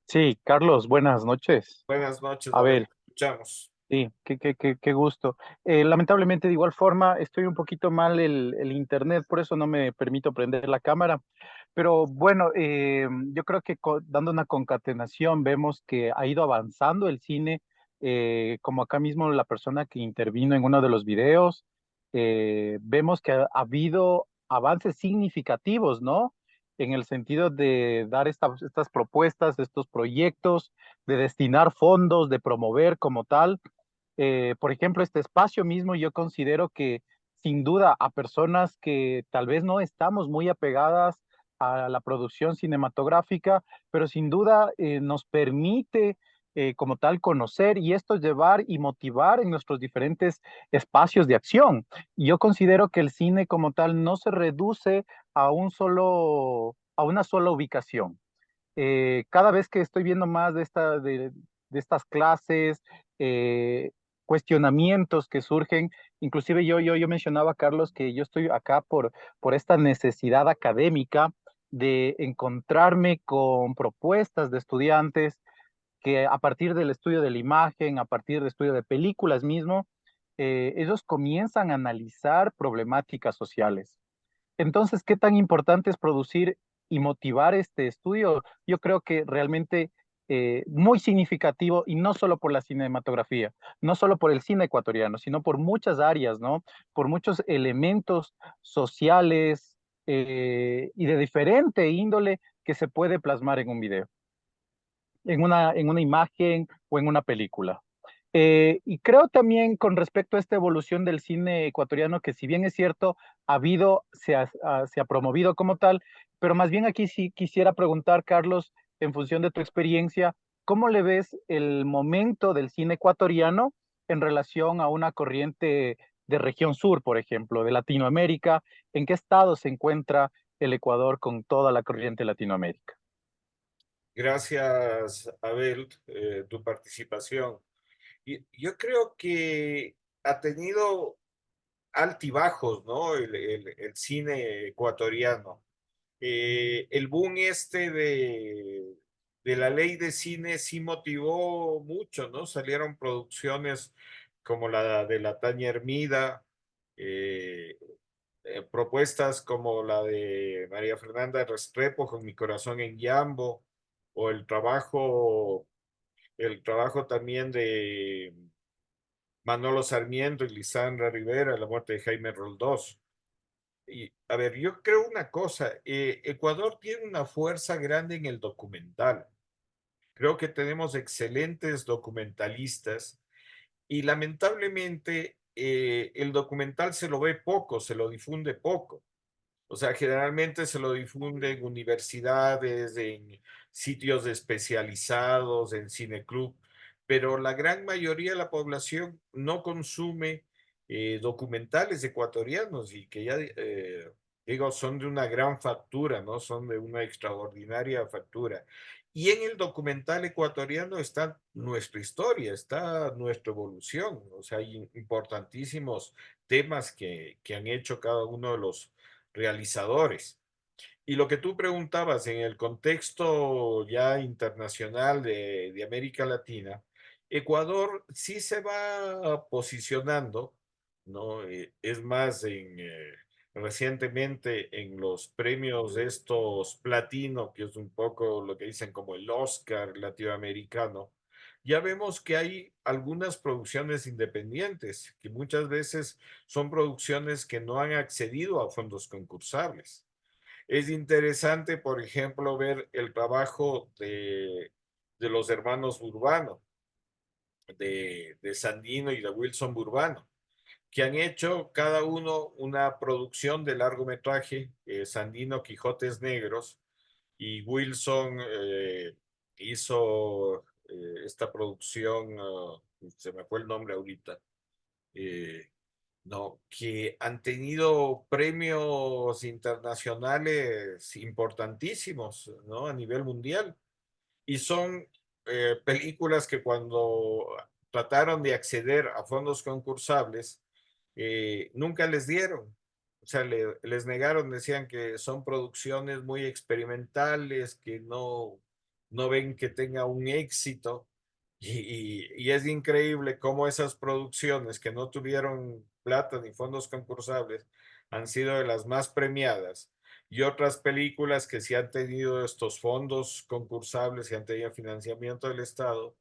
Sí, Carlos, buenas noches. Buenas noches, A a ver, ver, escuchamos. sí, qué gusto. Lamentablemente, de igual forma, estoy un poquito mal el internet, por eso no me permito prender la cámara. Pero bueno, yo creo que dando una concatenación, vemos que ha ido avanzando el cine, como acá mismo la persona que intervino en uno de los videos, vemos que ha habido avances significativos, ¿no? En el sentido de dar estas propuestas, estos proyectos, de destinar fondos, de promover como tal. Por ejemplo, este espacio mismo yo considero que sin duda a personas que tal vez no estamos muy apegadas a la producción cinematográfica, pero sin duda nos permite como tal conocer y esto llevar y motivar en nuestros diferentes espacios de acción. Y yo considero que el cine como tal no se reduce a a una sola ubicación. Cada vez que estoy viendo más de estas clases, cuestionamientos que surgen, inclusive yo mencionaba, Carlos, que yo estoy acá por esta necesidad académica de encontrarme con propuestas de estudiantes que a partir del estudio de la imagen, a partir del estudio de películas mismo, ellos comienzan a analizar problemáticas sociales. Entonces, ¿qué tan importante es producir y motivar este estudio? Yo creo que realmente muy significativo y no solo por la cinematografía, no solo por el cine ecuatoriano, sino por muchas áreas, ¿no? Por muchos elementos sociales y de diferente índole que se puede plasmar en un video, en una imagen o en una película. Y creo también con respecto a esta evolución del cine ecuatoriano, que si bien es cierto, se ha promovido como tal, pero más bien aquí sí quisiera preguntar, Carlos, en función de tu experiencia, ¿cómo le ves el momento del cine ecuatoriano en relación a una corriente de región sur, por ejemplo, de Latinoamérica? ¿En qué estado se encuentra el Ecuador con toda la corriente de Latinoamérica? Gracias, Abel, tu participación. Y yo creo que ha tenido altibajos, ¿no? El cine ecuatoriano. El boom este de la ley de cine sí motivó mucho, ¿no? Salieron producciones como la de la Tania Hermida, Eh, Propuestas como la de María Fernanda Restrepo con Mi corazón en Yambo, o el trabajo también de Manolo Sarmiento y Lisandra Rivera, La muerte de Jaime Roldós. Y, a ver, yo creo una cosa, Ecuador tiene una fuerza grande en el documental. Creo que tenemos excelentes documentalistas y lamentablemente el documental se lo ve poco, se lo difunde poco. O sea, generalmente se lo difunde en universidades, en sitios especializados, en cineclub, pero la gran mayoría de la población no consume documentales ecuatorianos y que ya, digo, son de una gran factura, ¿no? Son de una extraordinaria factura. Y en el documental ecuatoriano está nuestra historia, está nuestra evolución, o sea, hay importantísimos temas que han hecho cada uno de los realizadores. Y lo que tú preguntabas en el contexto ya internacional de América Latina, Ecuador sí se va posicionando, ¿no? Es más, recientemente en los premios de estos platino, que es un poco lo que dicen como el Oscar latinoamericano, ya vemos que hay algunas producciones independientes, que muchas veces son producciones que no han accedido a fondos concursables. Es interesante, por ejemplo, ver el trabajo de los hermanos Burbano, de Sandino y de Wilson Burbano, que han hecho cada uno una producción de largometraje, Sandino Quijotes Negros, y Wilson hizo esta producción, se me fue el nombre ahorita, eh, no, que han tenido premios internacionales importantísimos, ¿no? A nivel mundial. Y son películas que cuando trataron de acceder a fondos concursables, nunca les dieron. O sea, les negaron, decían que son producciones muy experimentales, que no ven que tenga un éxito. Y es increíble cómo esas producciones que no tuvieron plata ni fondos concursables han sido de las más premiadas, y otras películas que sí han tenido estos fondos concursables y han tenido financiamiento del Estado,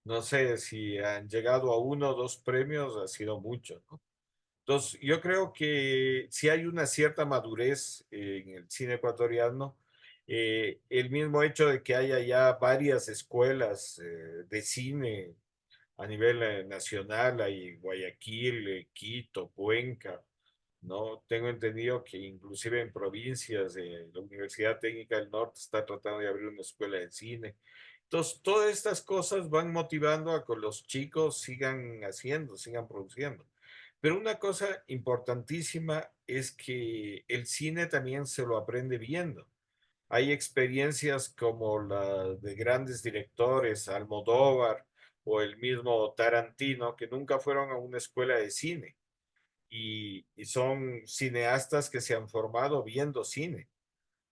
no sé si han llegado a uno o dos premios, ha sido mucho, ¿no? Entonces, yo creo que sí hay una cierta madurez en el cine ecuatoriano. El mismo hecho de que haya ya varias escuelas de cine a nivel nacional, hay Guayaquil, Quito, Cuenca, ¿no? Tengo entendido que inclusive en provincias, la Universidad Técnica del Norte está tratando de abrir una escuela de cine. Entonces, todas estas cosas van motivando a que los chicos sigan haciendo, sigan produciendo. Pero una cosa importantísima es que el cine también se lo aprende viendo. Hay experiencias como la de grandes directores, Almodóvar o el mismo Tarantino, que nunca fueron a una escuela de cine y son cineastas que se han formado viendo cine,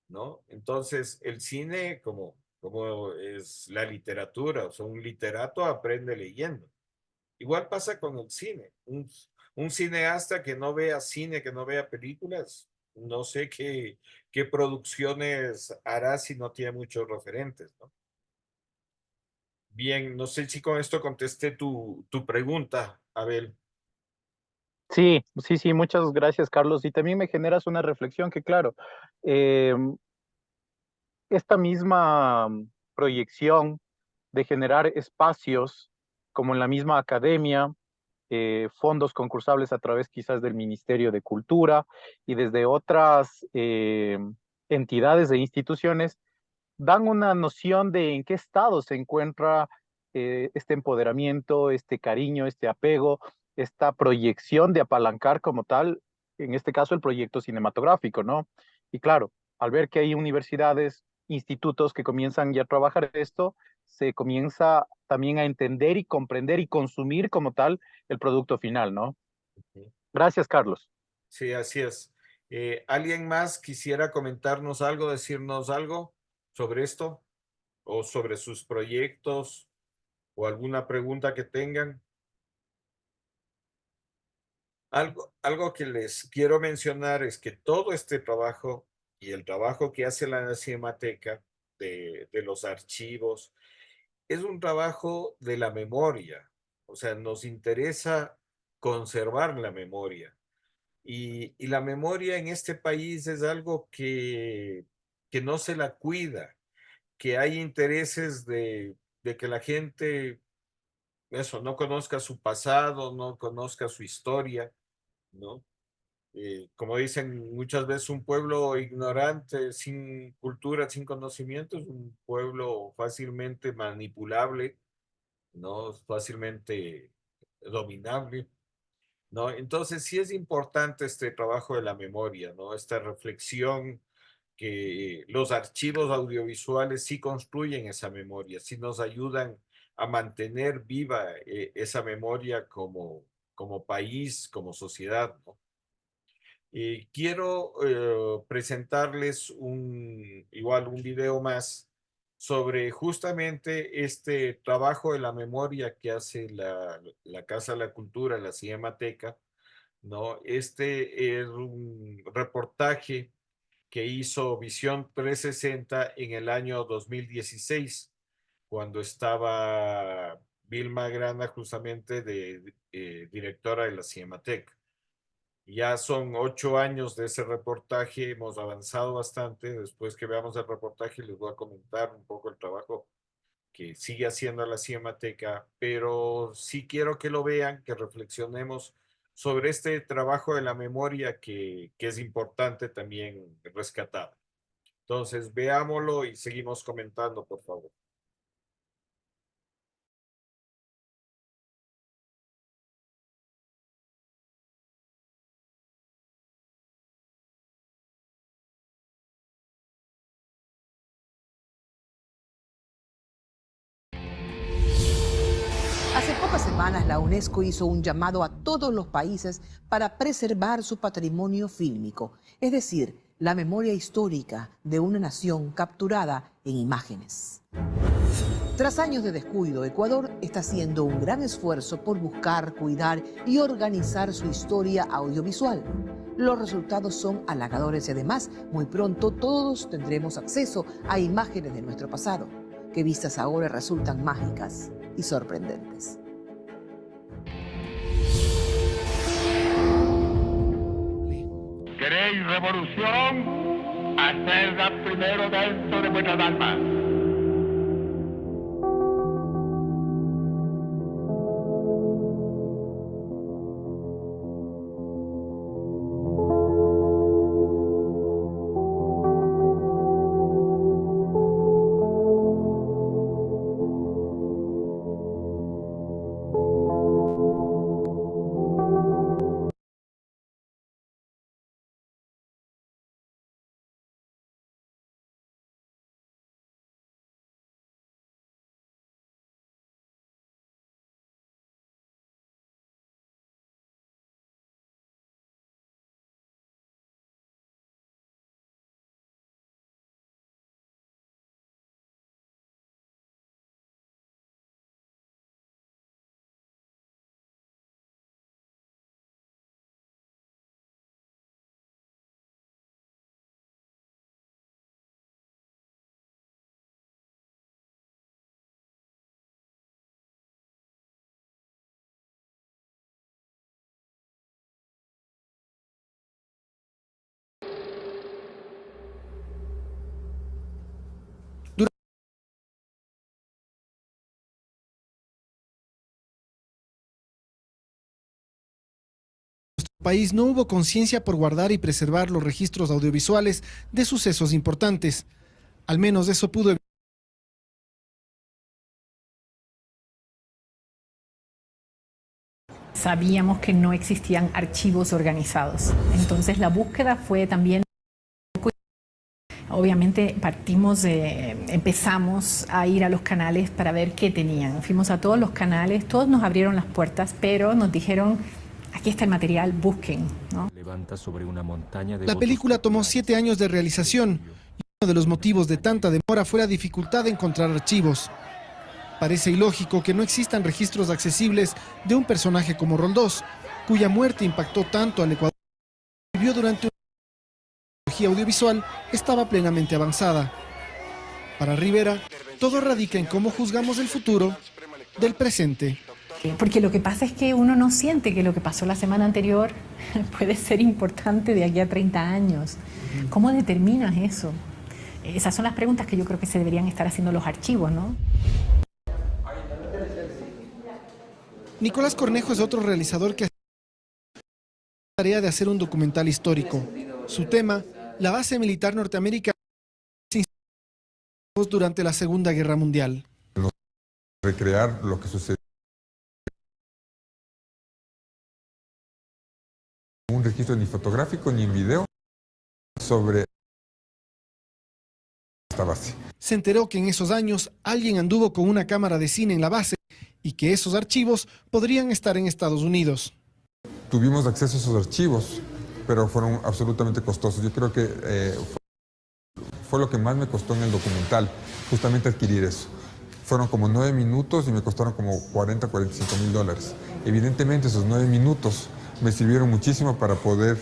¿no? Entonces, el cine, como es la literatura, o sea, un literato aprende leyendo. Igual pasa con el cine. Un cineasta que no vea cine, que no vea películas, no sé qué producciones hará si no tiene muchos referentes, ¿no? Bien, no sé si con esto contesté tu pregunta, Abel. Sí, sí, sí, muchas gracias, Carlos. Y también me generas una reflexión que, claro, eh, esta misma proyección de generar espacios como en la misma academia, fondos concursables a través quizás del Ministerio de Cultura y desde otras entidades e instituciones, dan una noción de en qué estado se encuentra este empoderamiento, este cariño, este apego, esta proyección de apalancar como tal, en este caso el proyecto cinematográfico, ¿no? Y claro, al ver que hay universidades, institutos que comienzan ya a trabajar esto, se comienza también a entender y comprender y consumir como tal el producto final, ¿no? Gracias, Carlos. Sí, así es. ¿Alguien más quisiera comentarnos algo, decirnos algo sobre esto o sobre sus proyectos o alguna pregunta que tengan? Algo que les quiero mencionar es que todo este trabajo y el trabajo que hace la Cinemateca de los archivos es un trabajo de la memoria. O sea, nos interesa conservar la memoria. Y la memoria en este país es algo que no se la cuida, que hay intereses de que la gente, eso, no conozca su pasado, no conozca su historia, ¿no? Como dicen muchas veces, un pueblo ignorante, sin cultura, sin conocimiento, es un pueblo fácilmente manipulable, ¿no? Fácilmente dominable, ¿no? Entonces sí es importante este trabajo de la memoria, ¿no? Esta reflexión que los archivos audiovisuales sí construyen esa memoria, sí nos ayudan a mantener viva esa memoria como país, como sociedad, ¿no? Quiero presentarles igual un video más sobre justamente este trabajo de la memoria que hace la Casa de la Cultura, la Cinemateca, ¿no? Este es un reportaje que hizo Visión 360 en el año 2016, cuando estaba Vilma Grana justamente directora de la Cinemateca. Ya son 8 años de ese reportaje, hemos avanzado bastante. Después que veamos el reportaje les voy a comentar un poco el trabajo que sigue haciendo la Cinemateca, pero sí quiero que lo vean, que reflexionemos sobre este trabajo de la memoria que es importante también rescatar. Entonces, veámoslo y seguimos comentando, por favor. Hace pocas semanas la UNESCO hizo un llamado a todos los países para preservar su patrimonio fílmico, es decir, la memoria histórica de una nación capturada en imágenes. Tras años de descuido, Ecuador está haciendo un gran esfuerzo por buscar, cuidar y organizar su historia audiovisual. Los resultados son halagadores y además, muy pronto todos tendremos acceso a imágenes de nuestro pasado, que vistas ahora resultan mágicas y sorprendentes. ¿Queréis revolución? Hacedla primero dentro de vuestras almas. País no hubo conciencia por guardar y preservar los registros audiovisuales de sucesos importantes. Al menos eso pudo evitar. Sabíamos que no existían archivos organizados. Entonces la búsqueda fue también... Obviamente empezamos a ir a los canales para ver qué tenían. Fuimos a todos los canales, todos nos abrieron las puertas, pero nos dijeron... Aquí está el material, busquen, ¿no? La película tomó 7 años de realización y uno de los motivos de tanta demora fue la dificultad de encontrar archivos. Parece ilógico que no existan registros accesibles de un personaje como Roldós, cuya muerte impactó tanto al Ecuador, vivió durante una tecnología audiovisual estaba plenamente avanzada. Para Rivera, todo radica en cómo juzgamos el futuro del presente. Porque lo que pasa es que uno no siente que lo que pasó la semana anterior puede ser importante de aquí a 30 años. ¿Cómo determinas eso? Esas son las preguntas que yo creo que se deberían estar haciendo los archivos, ¿no? Nicolás Cornejo es otro realizador que hace la tarea de hacer un documental histórico. Su tema, la base militar norteamericana durante la Segunda Guerra Mundial. Recrear lo que sucedió. Un registro ni fotográfico ni en video sobre esta base. Se enteró que en esos años alguien anduvo con una cámara de cine en la base y que esos archivos podrían estar en Estados Unidos. Tuvimos acceso a esos archivos, pero fueron absolutamente costosos. Yo creo que fue lo que más me costó en el documental, justamente adquirir eso. Fueron como 9 minutos y me costaron como $40-45,000. Evidentemente esos 9 minutos me sirvieron muchísimo para poder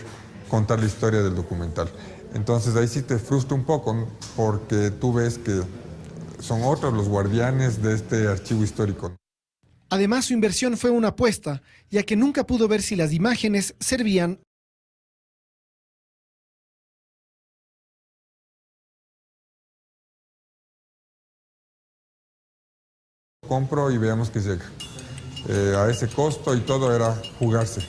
contar la historia del documental. Entonces ahí sí te frustra un poco, porque tú ves que son otros los guardianes de este archivo histórico. Además, su inversión fue una apuesta, ya que nunca pudo ver si las imágenes servían. Compro y veamos que llega. A ese costo y todo era jugarse,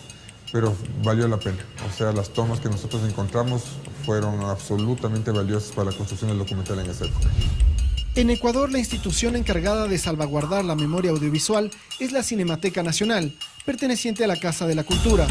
pero valió la pena. O sea, las tomas que nosotros encontramos fueron absolutamente valiosas para la construcción del documental en esa época. En Ecuador, la institución encargada de salvaguardar la memoria audiovisual es la Cinemateca Nacional, perteneciente a la Casa de la Cultura.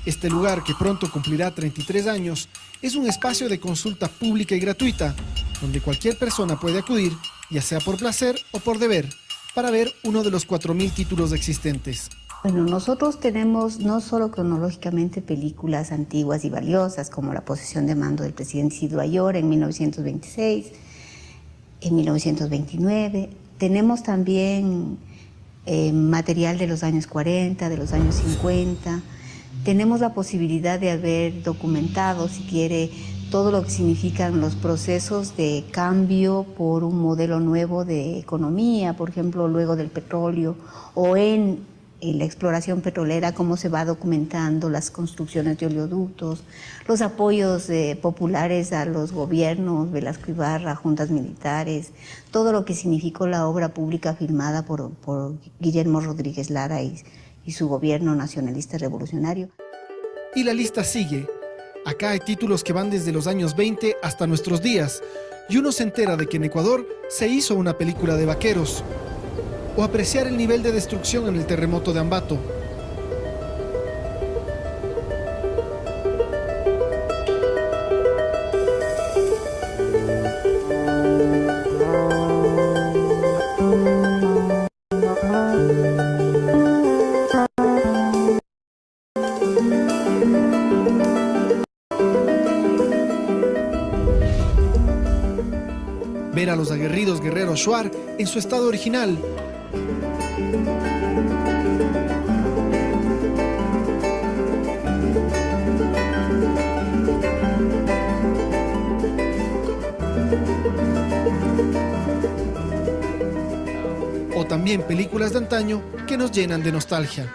Este lugar, que pronto cumplirá 33 años, es un espacio de consulta pública y gratuita, donde cualquier persona puede acudir, ya sea por placer o por deber, para ver uno de los 4.000 títulos existentes. Bueno, nosotros tenemos no solo cronológicamente películas antiguas y valiosas, como La posesión de mando del presidente Isidro Ayora en 1926, en 1929. Tenemos también material de los años 40, de los años 50. Tenemos la posibilidad de haber documentado, si quiere, todo lo que significan los procesos de cambio por un modelo nuevo de economía, por ejemplo, luego del petróleo, o en la exploración petrolera, cómo se va documentando las construcciones de oleoductos, los apoyos populares a los gobiernos, Velasco Ibarra, juntas militares, todo lo que significó la obra pública filmada por Guillermo Rodríguez Lara y su gobierno nacionalista revolucionario. Y la lista sigue. Acá hay títulos que van desde los años 20 hasta nuestros días, y uno se entera de que en Ecuador se hizo una película de vaqueros, o apreciar el nivel de destrucción en el terremoto de Ambato. Ver a los aguerridos guerreros Shuar en su estado original. O también películas de antaño que nos llenan de nostalgia.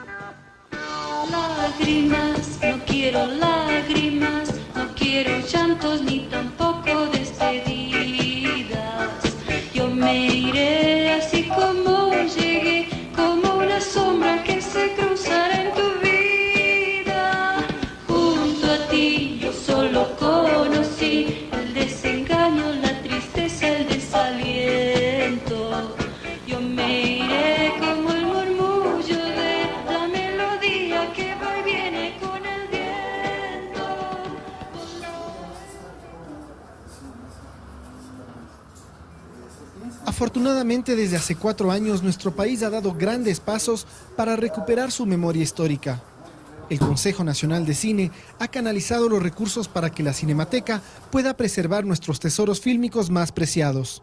Lágrimas, no quiero lágrimas, no quiero llantos ni tampoco despedidas. Yo me iré así como llegué, como una sombra que se cruzará en tu vida. Junto a ti yo solo conocí el desengaño, la tristeza, el desaliento. Yo me iré como el murmullo de la melodía que va y viene con el viento. Afortunadamente, desde hace 4 años, nuestro país ha dado grandes pasos para recuperar su memoria histórica. El Consejo Nacional de Cine ha canalizado los recursos para que la Cinemateca pueda preservar nuestros tesoros fílmicos más preciados.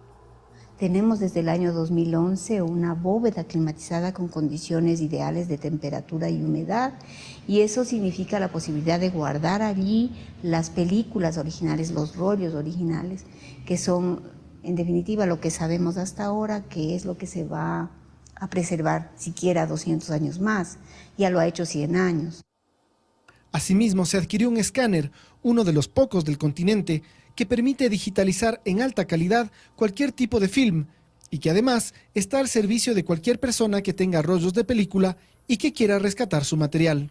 Tenemos desde el año 2011 una bóveda climatizada con condiciones ideales de temperatura y humedad, y eso significa la posibilidad de guardar allí las películas originales, los rollos originales, que son, en definitiva, lo que sabemos hasta ahora, que es lo que se va a preservar siquiera 200 años más. Ya lo ha hecho 100 años. Asimismo, se adquirió un escáner, uno de los pocos del continente, que permite digitalizar en alta calidad cualquier tipo de film y que además está al servicio de cualquier persona que tenga rollos de película y que quiera rescatar su material.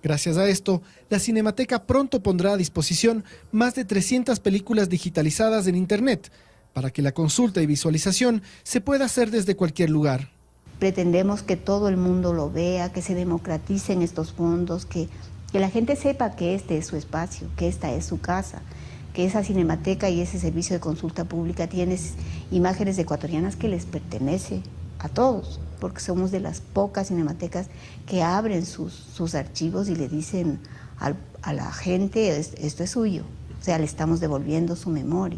Gracias a esto, la Cinemateca pronto pondrá a disposición más de 300 películas digitalizadas en Internet, para que la consulta y visualización se pueda hacer desde cualquier lugar. Pretendemos que todo el mundo lo vea, que se democraticen estos fondos, que la gente sepa que este es su espacio, que esta es su casa, que esa cinemateca y ese servicio de consulta pública tiene imágenes ecuatorianas que les pertenece a todos, porque somos de las pocas cinematecas que abren sus archivos y le dicen a la gente, esto es suyo, o sea, le estamos devolviendo su memoria.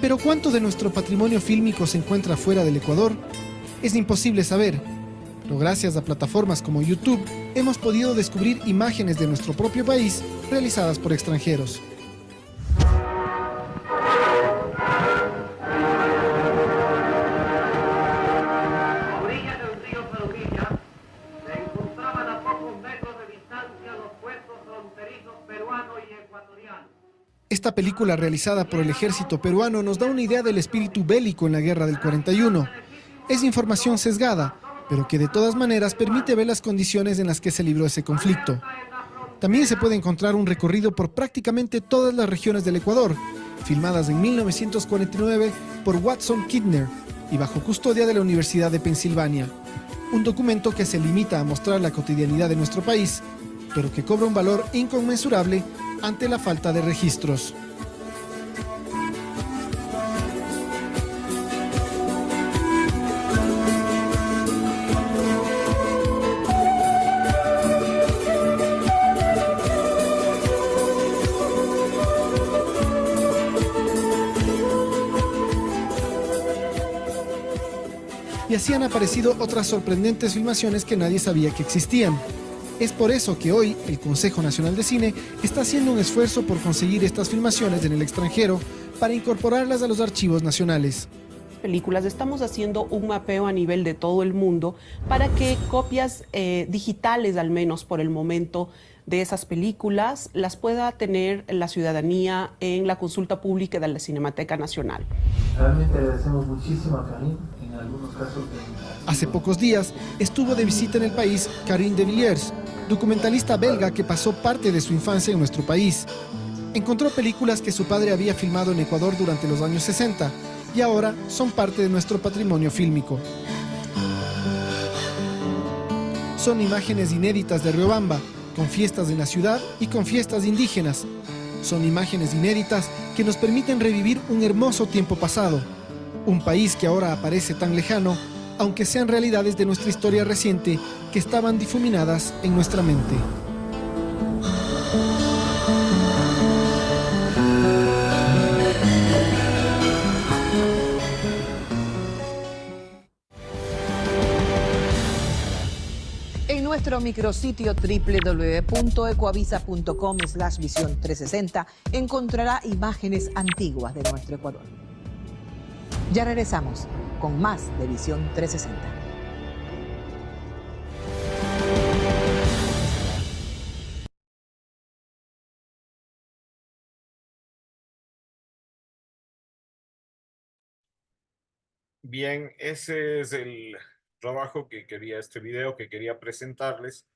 Pero ¿cuánto de nuestro patrimonio fílmico se encuentra fuera del Ecuador? Es imposible saber, pero gracias a plataformas como YouTube hemos podido descubrir imágenes de nuestro propio país realizadas por extranjeros. A orillas del río Palomilla se encontraban a pocos metros de distancia los puestos fronterizos peruano y ecuatoriano. Esta película realizada por el ejército peruano nos da una idea del espíritu bélico en la guerra del 41. Es información sesgada, pero que de todas maneras permite ver las condiciones en las que se libró ese conflicto. También se puede encontrar un recorrido por prácticamente todas las regiones del Ecuador, filmadas en 1949 por Watson Kidner y bajo custodia de la Universidad de Pensilvania. Un documento que se limita a mostrar la cotidianidad de nuestro país, pero que cobra un valor inconmensurable ante la falta de registros. Y así han aparecido otras sorprendentes filmaciones que nadie sabía que existían. Es por eso que hoy el Consejo Nacional de Cine está haciendo un esfuerzo por conseguir estas filmaciones en el extranjero para incorporarlas a los archivos nacionales. Películas, estamos haciendo un mapeo a nivel de todo el mundo para que copias digitales, al menos por el momento, de esas películas las pueda tener la ciudadanía en la consulta pública de la Cinemateca Nacional. Realmente agradecemos muchísimo a Karim, en algunos casos. Hace pocos días estuvo de visita en el país Karim de Villiers, documentalista belga que pasó parte de su infancia en nuestro país. Encontró películas que su padre había filmado en Ecuador durante los años 60 y ahora son parte de nuestro patrimonio fílmico. Son imágenes inéditas de Riobamba, con fiestas en la ciudad y con fiestas indígenas. Son imágenes inéditas que nos permiten revivir un hermoso tiempo pasado, un país que ahora aparece tan lejano, aunque sean realidades de nuestra historia reciente que estaban difuminadas en nuestra mente. En nuestro micrositio www.ecoavisa.com/visión360 encontrará imágenes antiguas de nuestro Ecuador. Ya regresamos con más de Visión 360. Bien, ese es el trabajo que quería, este video que quería presentarles,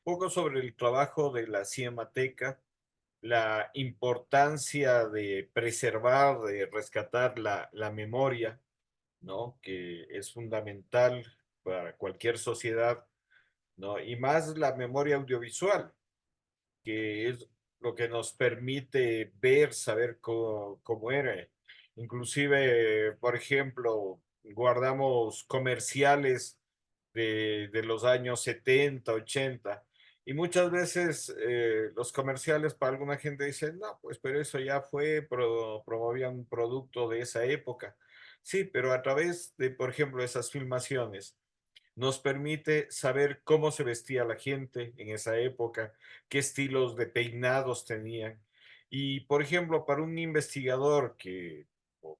un poco sobre el trabajo de la Cinemateca, la importancia de preservar, de rescatar la memoria, ¿no? Que es fundamental para cualquier sociedad, ¿no? Y más la memoria audiovisual, que es lo que nos permite ver, saber cómo era. Inclusive, por ejemplo, guardamos comerciales de los años 70, 80, Y muchas veces los comerciales para alguna gente dicen, no, pues pero eso ya fue, promovían un producto de esa época. Sí, pero a través de, por ejemplo, esas filmaciones, nos permite saber cómo se vestía la gente en esa época, qué estilos de peinados tenían. Y, por ejemplo, para un investigador o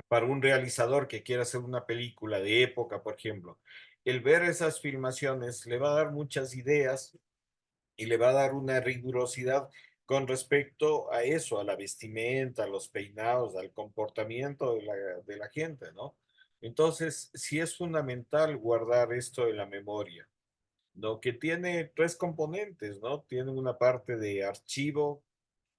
para un realizador que quiera hacer una película de época, por ejemplo, el ver esas filmaciones le va a dar muchas ideas y le va a dar una rigurosidad con respecto a eso, a la vestimenta, a los peinados, al comportamiento de la gente, ¿no? Entonces, sí es fundamental guardar esto en la memoria, ¿no? Que tiene tres componentes, ¿no? Tiene una parte de archivo,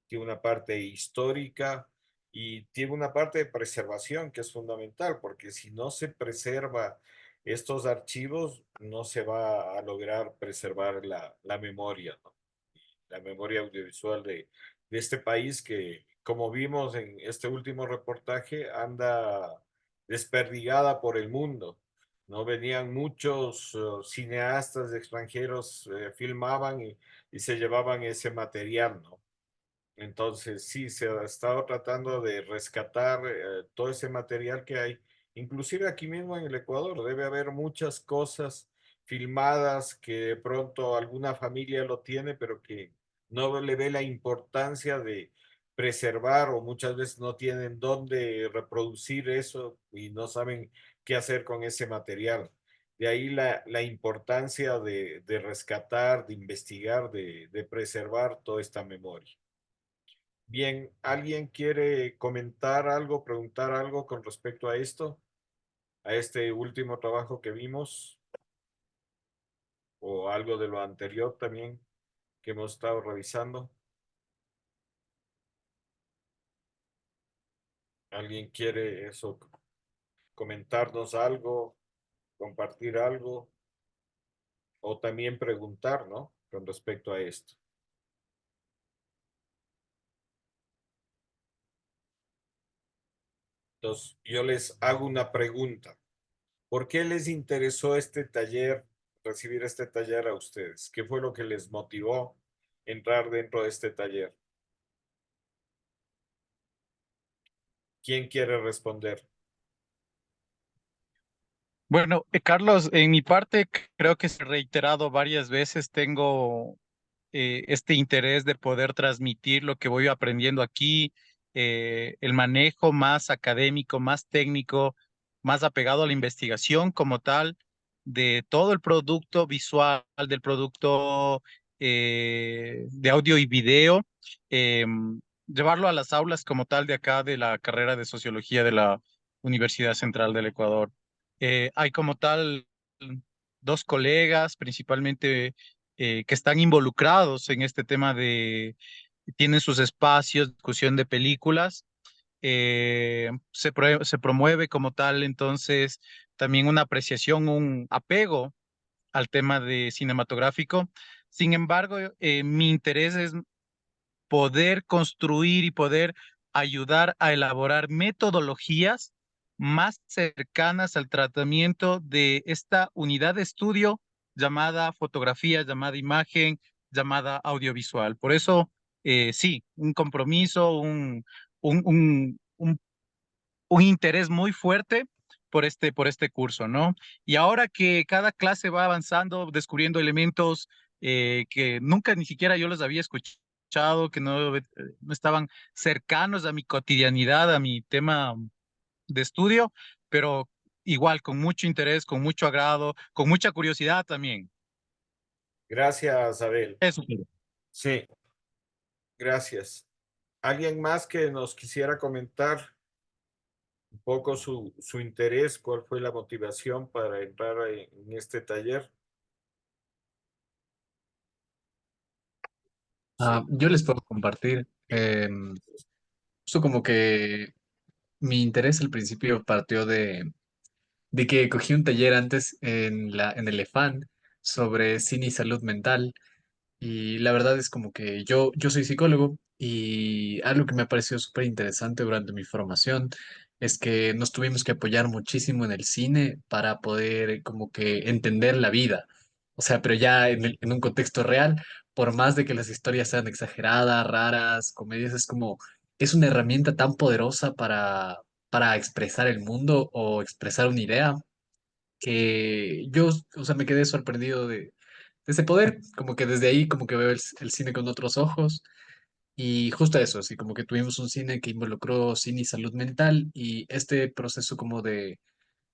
tiene una parte histórica y tiene una parte de preservación que es fundamental, porque si no se preserva estos archivos, no se va a lograr preservar la memoria, ¿no? La memoria audiovisual de este país que, como vimos en este último reportaje, anda desperdigada por el mundo. ¿No? Venían muchos cineastas extranjeros, filmaban y se llevaban ese material, ¿no? Entonces, sí, se ha estado tratando de rescatar todo ese material que hay. Inclusive aquí mismo en el Ecuador debe haber muchas cosas filmadas que de pronto alguna familia lo tiene, pero que no le ve la importancia de preservar o muchas veces no tienen dónde reproducir eso y no saben qué hacer con ese material. De ahí la importancia de rescatar, de investigar, de preservar toda esta memoria. Bien, ¿alguien quiere comentar algo, preguntar algo con respecto a esto, a este último trabajo que vimos, o algo de lo anterior también que hemos estado revisando? ¿Alguien quiere eso, comentarnos algo, compartir algo, o también preguntar, ¿no? Con respecto a esto. Entonces, yo les hago una pregunta. ¿Por qué les interesó este taller, recibir este taller a ustedes? ¿Qué fue lo que les motivó entrar dentro de este taller? ¿Quién quiere responder? Bueno, Carlos, en mi parte creo que se ha reiterado varias veces, tengo este interés de poder transmitir lo que voy aprendiendo aquí, el manejo más académico, más técnico, más apegado a la investigación como tal, de todo el producto visual, del producto de audio y video, llevarlo a las aulas como tal de acá de la carrera de Sociología de la Universidad Central del Ecuador. Hay como tal dos colegas, principalmente que están involucrados en este tema tienen sus espacios de discusión de películas. Se promueve como tal, entonces, también una apreciación, un apego al tema de cinematográfico. Sin embargo, mi interés es poder construir y poder ayudar a elaborar metodologías más cercanas al tratamiento de esta unidad de estudio llamada fotografía, llamada imagen, llamada audiovisual. Por eso, sí, un compromiso, un, un, un, un interés muy fuerte por este curso, ¿no? Y ahora que cada clase va avanzando, descubriendo elementos que nunca ni siquiera yo los había escuchado, que no estaban cercanos a mi cotidianidad, a mi tema de estudio, pero igual con mucho interés, con mucho agrado, con mucha curiosidad también. Gracias, Abel. Eso quiero. Sí, gracias. ¿Alguien más que nos quisiera comentar un poco su interés? ¿Cuál fue la motivación para entrar en este taller? Yo les puedo compartir. Justo como que mi interés al principio partió de que cogí un taller antes en el EFAN sobre cine y salud mental. Y la verdad es como que yo soy psicólogo y algo que me ha parecido súper interesante durante mi formación es que nos tuvimos que apoyar muchísimo en el cine para poder como que entender la vida. O sea, pero ya en un contexto real, por más de que las historias sean exageradas, raras, comedias, es como, es una herramienta tan poderosa para expresar el mundo o expresar una idea que yo, o sea, me quedé sorprendido de ese poder, como que desde ahí como que veo el cine con otros ojos y justo eso, así como que tuvimos un cine que involucró cine y salud mental y este proceso como de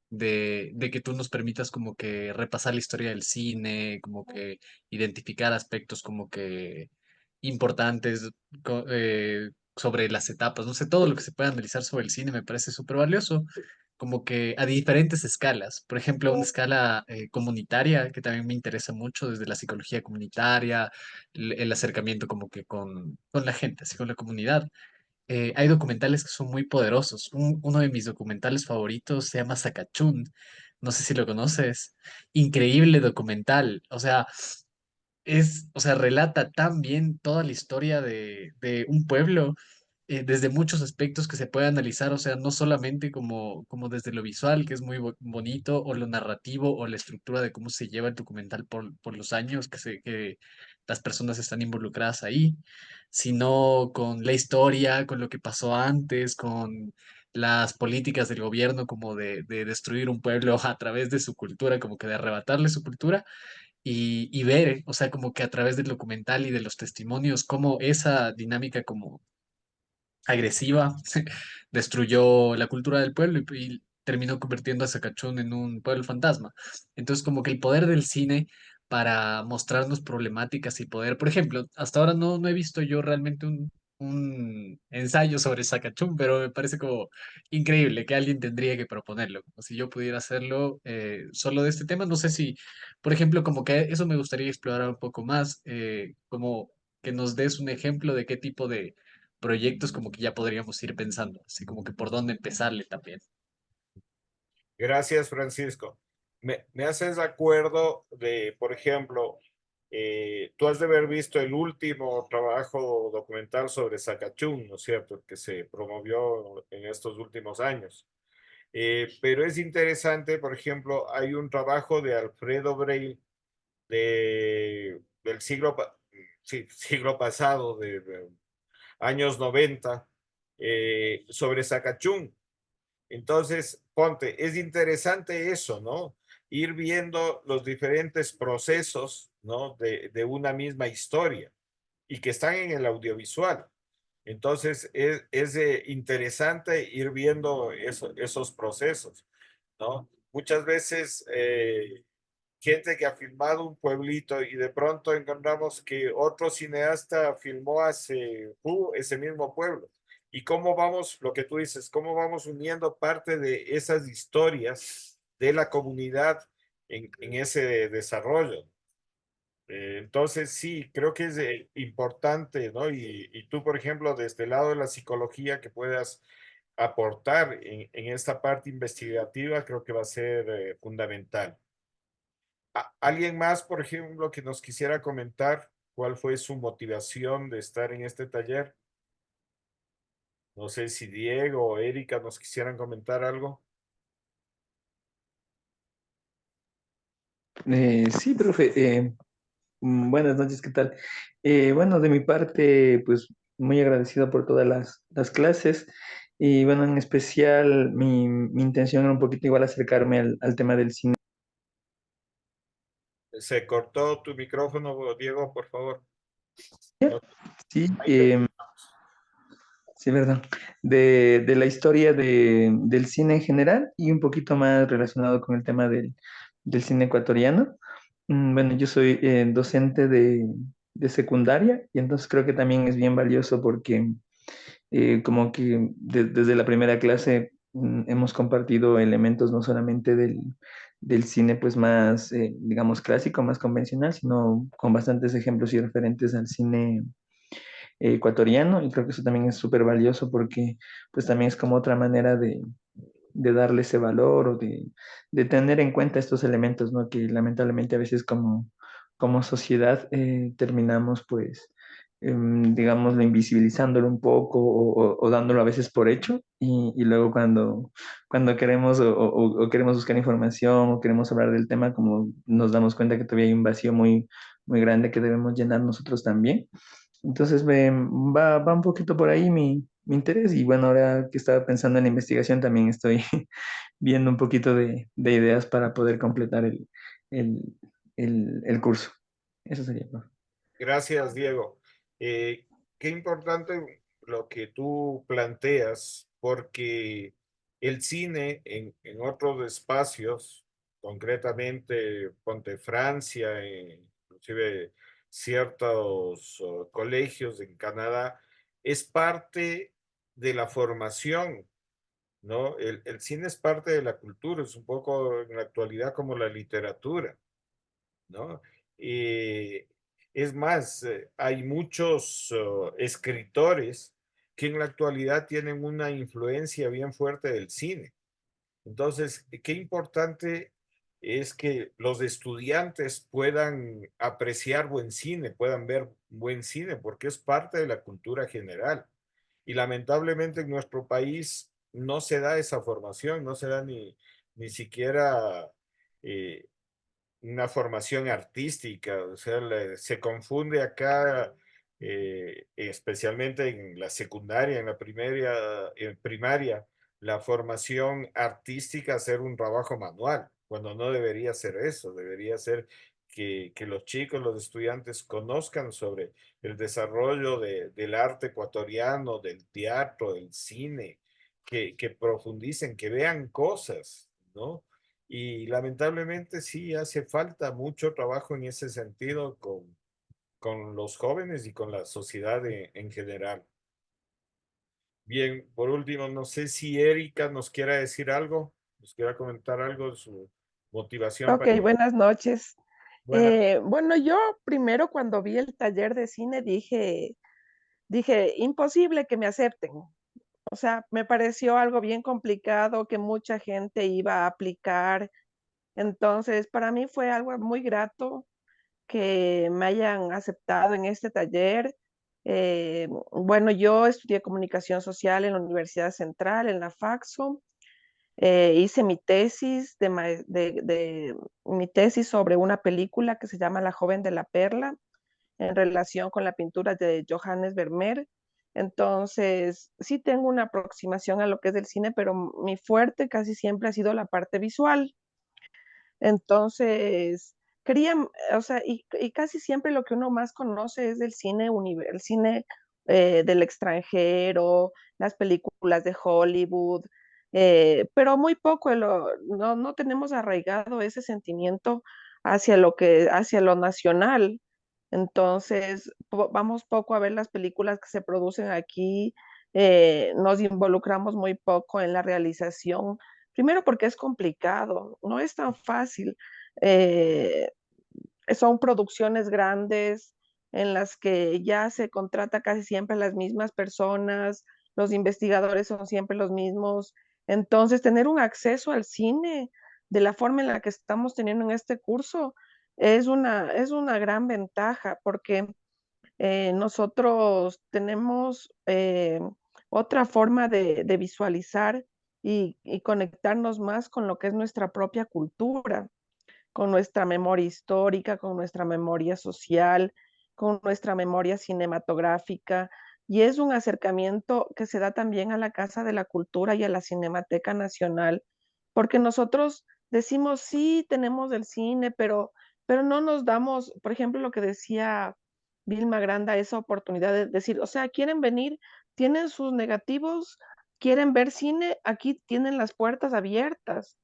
que tú nos permitas como que repasar la historia del cine, como que identificar aspectos como que importantes sobre las etapas, no sé, todo lo que se puede analizar sobre el cine me parece súper valioso, como que a diferentes escalas, por ejemplo, una escala comunitaria que también me interesa mucho desde la psicología comunitaria, el acercamiento como que con la gente, así con la comunidad. Hay documentales que son muy poderosos. Uno de mis documentales favoritos se llama Sakachún. No sé si lo conoces. Increíble documental. O sea, relata tan bien toda la historia de un pueblo desde muchos aspectos que se puede analizar, o sea, no solamente como desde lo visual, que es muy bonito, o lo narrativo, o la estructura de cómo se lleva el documental por los años que las personas están involucradas ahí, sino con la historia, con lo que pasó antes, con las políticas del gobierno como de destruir un pueblo a través de su cultura, como que de arrebatarle su cultura y ver, o sea, como que a través del documental y de los testimonios, cómo esa dinámica como agresiva destruyó la cultura del pueblo y terminó convirtiendo a Zacachún en un pueblo fantasma. Entonces, como que el poder del cine para mostrarnos problemáticas y poder, por ejemplo, hasta ahora no he visto yo realmente un ensayo sobre Zacachún, pero me parece como increíble que alguien tendría que proponerlo. Como si yo pudiera hacerlo solo de este tema, no sé si, por ejemplo, como que eso me gustaría explorar un poco más, como que nos des un ejemplo de qué tipo de proyectos como que ya podríamos ir pensando, así como que por dónde empezarle también. Gracias, Francisco. Me haces acuerdo de, por ejemplo, tú has de haber visto el último trabajo documental sobre Sakachún, ¿no es cierto?, que se promovió en estos últimos años. Pero es interesante, por ejemplo, hay un trabajo de Alfredo Breil del sí, siglo pasado, de años 90, sobre Sakachún. Entonces, ponte, es interesante eso, ¿no? Ir viendo los diferentes procesos, ¿no? De una misma historia y que están en el audiovisual. Entonces, es interesante ir viendo esos procesos, ¿no? Muchas veces, gente que ha filmado un pueblito y de pronto encontramos que otro cineasta filmó hace ese mismo pueblo. Y cómo vamos, lo que tú dices, cómo vamos uniendo parte de esas historias de la comunidad en ese desarrollo. Entonces, sí, creo que es importante, ¿no? Y tú, por ejemplo, desde el lado de la psicología que puedas aportar en esta parte investigativa, creo que va a ser fundamental. ¿Alguien más, por ejemplo, que nos quisiera comentar cuál fue su motivación de estar en este taller? No sé si Diego o Erika nos quisieran comentar algo. Sí, profe. Buenas noches, ¿qué tal? Bueno, de mi parte, pues muy agradecido por todas las clases y bueno, en especial mi intención era un poquito igual acercarme al tema del cine. Se cortó tu micrófono, Diego, por favor. Sí, Ahí te sí, verdad. De la historia del cine en general y un poquito más relacionado con el tema del cine ecuatoriano. Bueno, yo soy docente de secundaria y entonces creo que también es bien valioso porque como que desde la primera clase hemos compartido elementos no solamente del cine pues más, digamos, clásico, más convencional, sino con bastantes ejemplos y referentes al cine ecuatoriano y creo que eso también es súper valioso porque pues también es como otra manera de darle ese valor o de tener en cuenta estos elementos, ¿no? Que lamentablemente a veces como sociedad terminamos pues digámoslo, invisibilizándolo un poco o dándolo a veces por hecho y luego cuando queremos o queremos buscar información o queremos hablar del tema, como nos damos cuenta que todavía hay un vacío muy grande que debemos llenar nosotros también. Entonces va un poquito por ahí mi interés y bueno, ahora que estaba pensando en la investigación también estoy viendo un poquito de ideas para poder completar el, el curso. Eso sería, profe. Gracias, Diego. Qué importante lo que tú planteas, porque el cine en otros espacios, concretamente ponte Francia, inclusive ciertos colegios en Canadá, es parte de la formación, ¿no? El cine es parte de la cultura, es un poco en la actualidad como la literatura, ¿no? Eh, es más, hay muchos escritores que en la actualidad tienen una influencia bien fuerte del cine. Entonces, qué importante es que los estudiantes puedan apreciar buen cine, puedan ver buen cine, porque es parte de la cultura general. Y lamentablemente en nuestro país no se da esa formación, no se da ni siquiera eh, una formación artística, o sea, se confunde acá, especialmente en la secundaria, en primaria, la formación artística, hacer un trabajo manual, cuando no debería ser eso, debería ser que los chicos, los estudiantes conozcan sobre el desarrollo del arte ecuatoriano, del teatro, del cine, que profundicen, que vean cosas, ¿no? Y lamentablemente sí hace falta mucho trabajo en ese sentido con los jóvenes y con la sociedad en general. Bien, por último, no sé si Erika nos quiera decir algo, nos quiera comentar algo de su motivación Ok, para... buenas noches. Buenas. Bueno, yo primero cuando vi el taller de cine dije, imposible que me acepten. O sea, me pareció algo bien complicado que mucha gente iba a aplicar. Entonces, para mí fue algo muy grato que me hayan aceptado en este taller. Bueno, yo estudié comunicación social en la Universidad Central, en la FAXO. Hice mi tesis mi tesis sobre una película que se llama La joven de la perla en relación con la pintura de Johannes Vermeer. Entonces, sí tengo una aproximación a lo que es el cine, pero mi fuerte casi siempre ha sido la parte visual. Entonces, quería, o sea, y casi siempre lo que uno más conoce es del cine, el cine del extranjero, las películas de Hollywood, pero muy poco, no tenemos arraigado ese sentimiento hacia lo nacional. Entonces, vamos poco a ver las películas que se producen aquí, nos involucramos muy poco en la realización. Primero porque es complicado, no es tan fácil. Eh, Son producciones grandes en las que ya se contrata casi siempre a las mismas personas, los investigadores son siempre los mismos. Entonces, tener un acceso al cine de la forma en la que estamos teniendo en este curso es una gran ventaja porque nosotros tenemos otra forma de visualizar y conectarnos más con lo que es nuestra propia cultura, con nuestra memoria histórica, con nuestra memoria social, con nuestra memoria cinematográfica. Y es un acercamiento que se da también a la Casa de la Cultura y a la Cinemateca Nacional, porque nosotros decimos, sí, tenemos el cine, pero no nos damos, por ejemplo, lo que decía Vilma Granda, esa oportunidad de decir, o sea, quieren venir, tienen sus negativos, quieren ver cine, aquí tienen las puertas abiertas.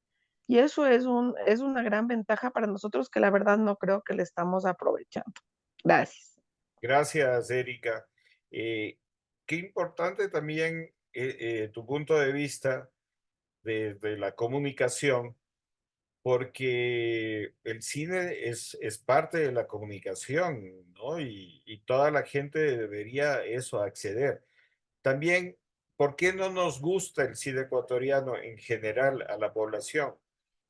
Y eso es una gran ventaja para nosotros que la verdad no creo que le estamos aprovechando. Gracias. Gracias, Erika. Qué importante también tu punto de vista de la comunicación, porque el cine es parte de la comunicación, ¿no? Y toda la gente debería eso acceder. También, ¿por qué no nos gusta el cine ecuatoriano en general a la población?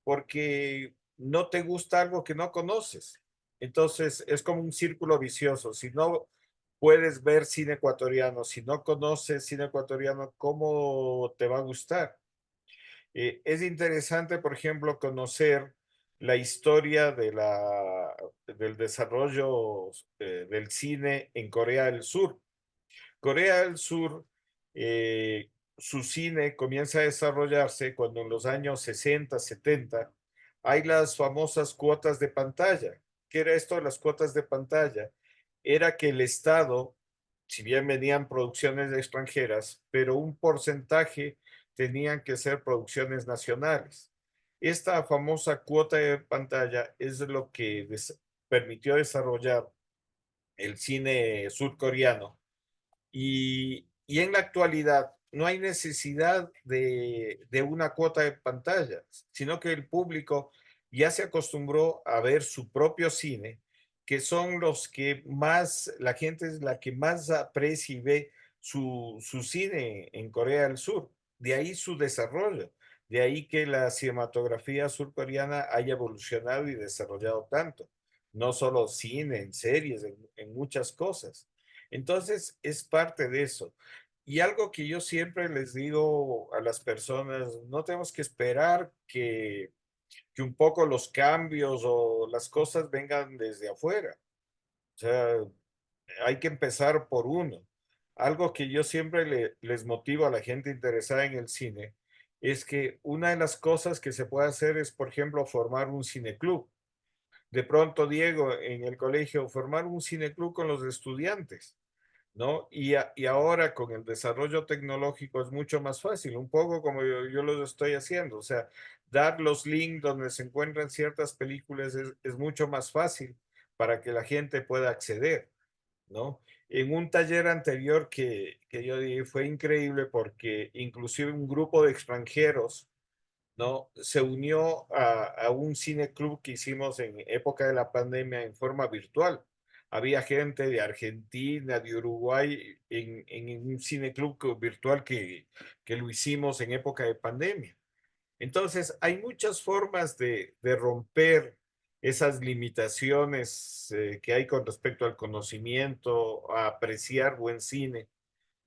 Porque no te gusta algo que no conoces. Entonces es como un círculo vicioso. Si no puedes ver cine ecuatoriano. Si no conoces cine ecuatoriano, ¿cómo te va a gustar? Es interesante, por ejemplo, conocer la historia del desarrollo del cine en Corea del Sur. Corea del Sur, su cine comienza a desarrollarse cuando en los años 60, 70, hay las famosas cuotas de pantalla. ¿Qué era esto de las cuotas de pantalla? Era que el Estado, si bien venían producciones extranjeras, pero un porcentaje tenían que ser producciones nacionales. Esta famosa cuota de pantalla es lo que permitió desarrollar el cine surcoreano y en la actualidad no hay necesidad de una cuota de pantalla, sino que el público ya se acostumbró a ver su propio cine, que son los que más, la gente es la que más aprecia y ve su cine en Corea del Sur. De ahí su desarrollo, de ahí que la cinematografía surcoreana haya evolucionado y desarrollado tanto. No solo cine, en series, en muchas cosas. Entonces, es parte de eso. Y algo que yo siempre les digo a las personas, no tenemos que esperar que un poco los cambios o las cosas vengan desde afuera. O sea, hay que empezar por uno. Algo que yo siempre les motivo a la gente interesada en el cine es que una de las cosas que se puede hacer es, por ejemplo, formar un cineclub. De pronto, Diego, en el colegio, formar un cineclub con los estudiantes, ¿no? Y ahora con el desarrollo tecnológico es mucho más fácil, un poco como yo lo estoy haciendo, o sea, dar los links donde se encuentran ciertas películas es mucho más fácil para que la gente pueda acceder, ¿no? En un taller anterior que yo di fue increíble porque inclusive un grupo de extranjeros, ¿no? Se unió a un cine club que hicimos en época de la pandemia en forma virtual. Había gente de Argentina, de Uruguay, en un cine club virtual que lo hicimos en época de pandemia. Entonces, hay muchas formas de romper esas limitaciones que hay con respecto al conocimiento, a apreciar buen cine,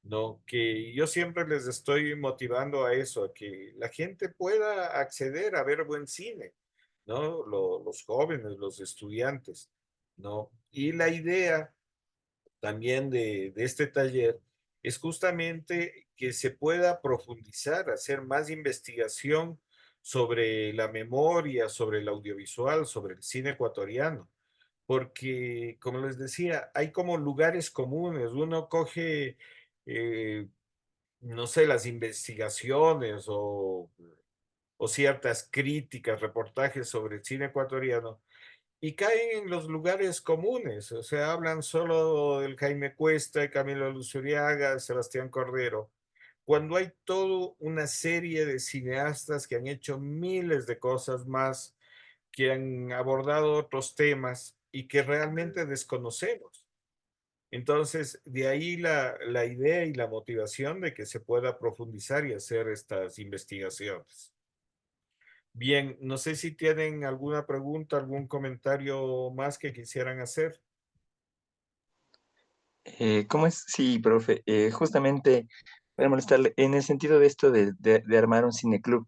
¿no? Que yo siempre les estoy motivando a eso, a que la gente pueda acceder a ver buen cine, ¿no? Los jóvenes, los estudiantes, ¿no? Y la idea también de este taller es justamente que se pueda profundizar, hacer más investigación sobre la memoria, sobre el audiovisual, sobre el cine ecuatoriano porque, como les decía, hay como lugares comunes. Uno coge eh, no sé, las investigaciones o ciertas críticas, reportajes sobre el cine ecuatoriano y caen en los lugares comunes, o sea, hablan solo del Jaime Cuesta, de Camilo Luzuriaga, Sebastián Cordero, cuando hay toda una serie de cineastas que han hecho miles de cosas más, que han abordado otros temas y que realmente desconocemos. Entonces, de ahí la idea y la motivación de que se pueda profundizar y hacer estas investigaciones. Bien, no sé si tienen alguna pregunta, algún comentario más que quisieran hacer. ¿Cómo es? Sí, profe. Justamente para molestarle, en el sentido de esto de armar un cineclub,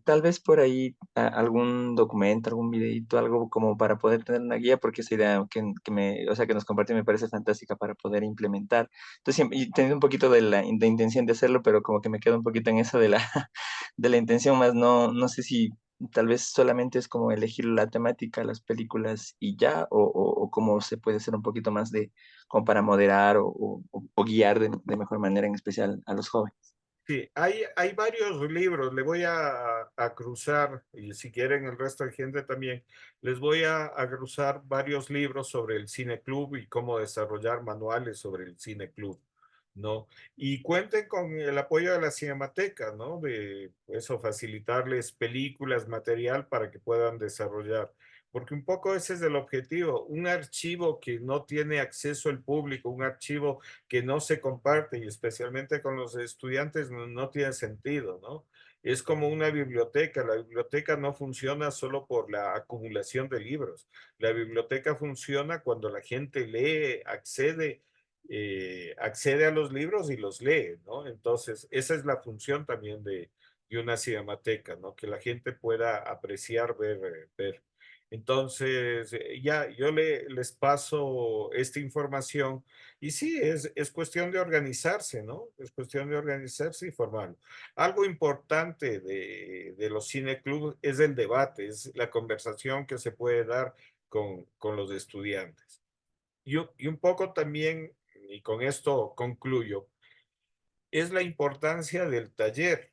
tal vez por ahí algún documento, algún videito, algo como para poder tener una guía, porque esa idea o sea, que nos compartió me parece fantástica para poder implementar. Entonces, y teniendo un poquito de intención de hacerlo, pero como que me quedo un poquito en eso de la, de la intención, más no sé si tal vez solamente es como elegir la temática, las películas y ya, o cómo se puede hacer un poquito más de como para moderar o guiar de mejor manera, en especial a los jóvenes. Sí, hay varios libros, le voy a cruzar, y si quieren el resto de gente también, les voy a cruzar varios libros sobre el cine club y cómo desarrollar manuales sobre el cine club, ¿no? Y cuenten con el apoyo de la Cinemateca, ¿no? De eso, facilitarles películas, material para que puedan desarrollar. Porque un poco ese es el objetivo, un archivo que no tiene acceso el público, un archivo que no se comparte y especialmente con los estudiantes no tiene sentido, ¿no? Es como una biblioteca. La biblioteca no funciona solo por la acumulación de libros. La biblioteca funciona cuando la gente lee, accede accede a los libros y los lee, ¿no? Entonces, esa es la función también de una cinemateca, ¿no? Que la gente pueda apreciar, ver. Entonces, ya, yo les paso esta información y sí, es cuestión de organizarse, ¿no? Es cuestión de organizarse y formarlo. Algo importante de los cineclubs es el debate, es la conversación que se puede dar con los estudiantes. Y un poco también, y con esto concluyo, es la importancia del taller.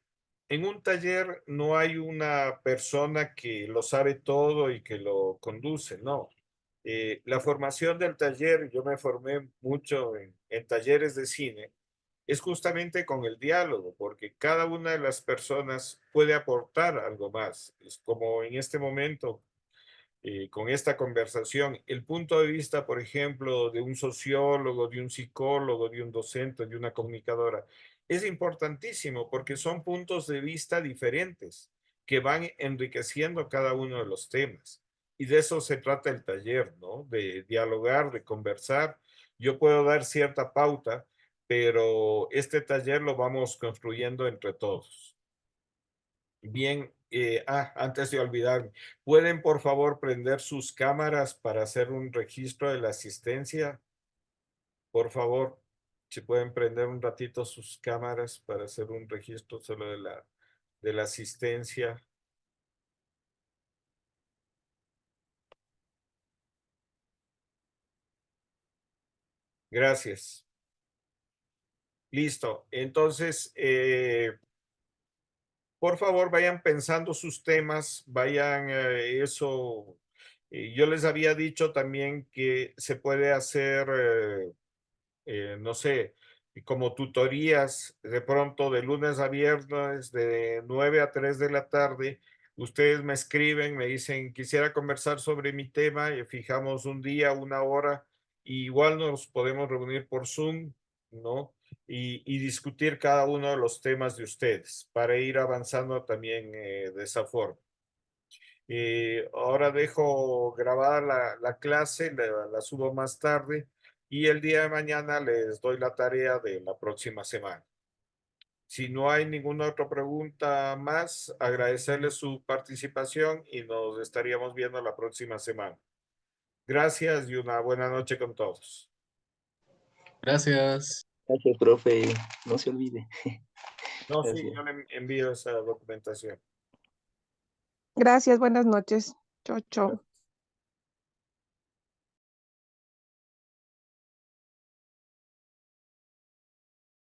En un taller no hay una persona que lo sabe todo y que lo conduce, no. La formación del taller, yo me formé mucho en talleres de cine, es justamente con el diálogo, porque cada una de las personas puede aportar algo más. Es como en este momento con esta conversación, el punto de vista, por ejemplo, de un sociólogo, de un psicólogo, de un docente, de una comunicadora, es importantísimo porque son puntos de vista diferentes que van enriqueciendo cada uno de los temas. Y de eso se trata el taller, ¿no? De dialogar, de conversar. Yo puedo dar cierta pauta, pero este taller lo vamos construyendo entre todos. Bien, antes de olvidarme, ¿pueden por favor prender sus cámaras para hacer un registro de la asistencia? Por favor, si pueden prender un ratito sus cámaras para hacer un registro solo de la asistencia. Gracias. Listo. Entonces, por favor, vayan pensando sus temas, vayan eso. Yo les había dicho también que se puede hacer, no sé, como tutorías de pronto de lunes a viernes, de 9 a 3 de la tarde. Ustedes me escriben, me dicen, quisiera conversar sobre mi tema y fijamos un día, una hora, y igual nos podemos reunir por Zoom, ¿no? Y discutir cada uno de los temas de ustedes para ir avanzando también de esa forma. Ahora dejo grabada la clase, la subo más tarde y el día de mañana les doy la tarea de la próxima semana. Si no hay ninguna otra pregunta más, agradecerles su participación y nos estaríamos viendo la próxima semana. Gracias y una buena noche con todos. Gracias. Gracias, profe. No se olvide. No, sí, Gracias. yo le envío esa documentación. Gracias, buenas noches. Chau, chau.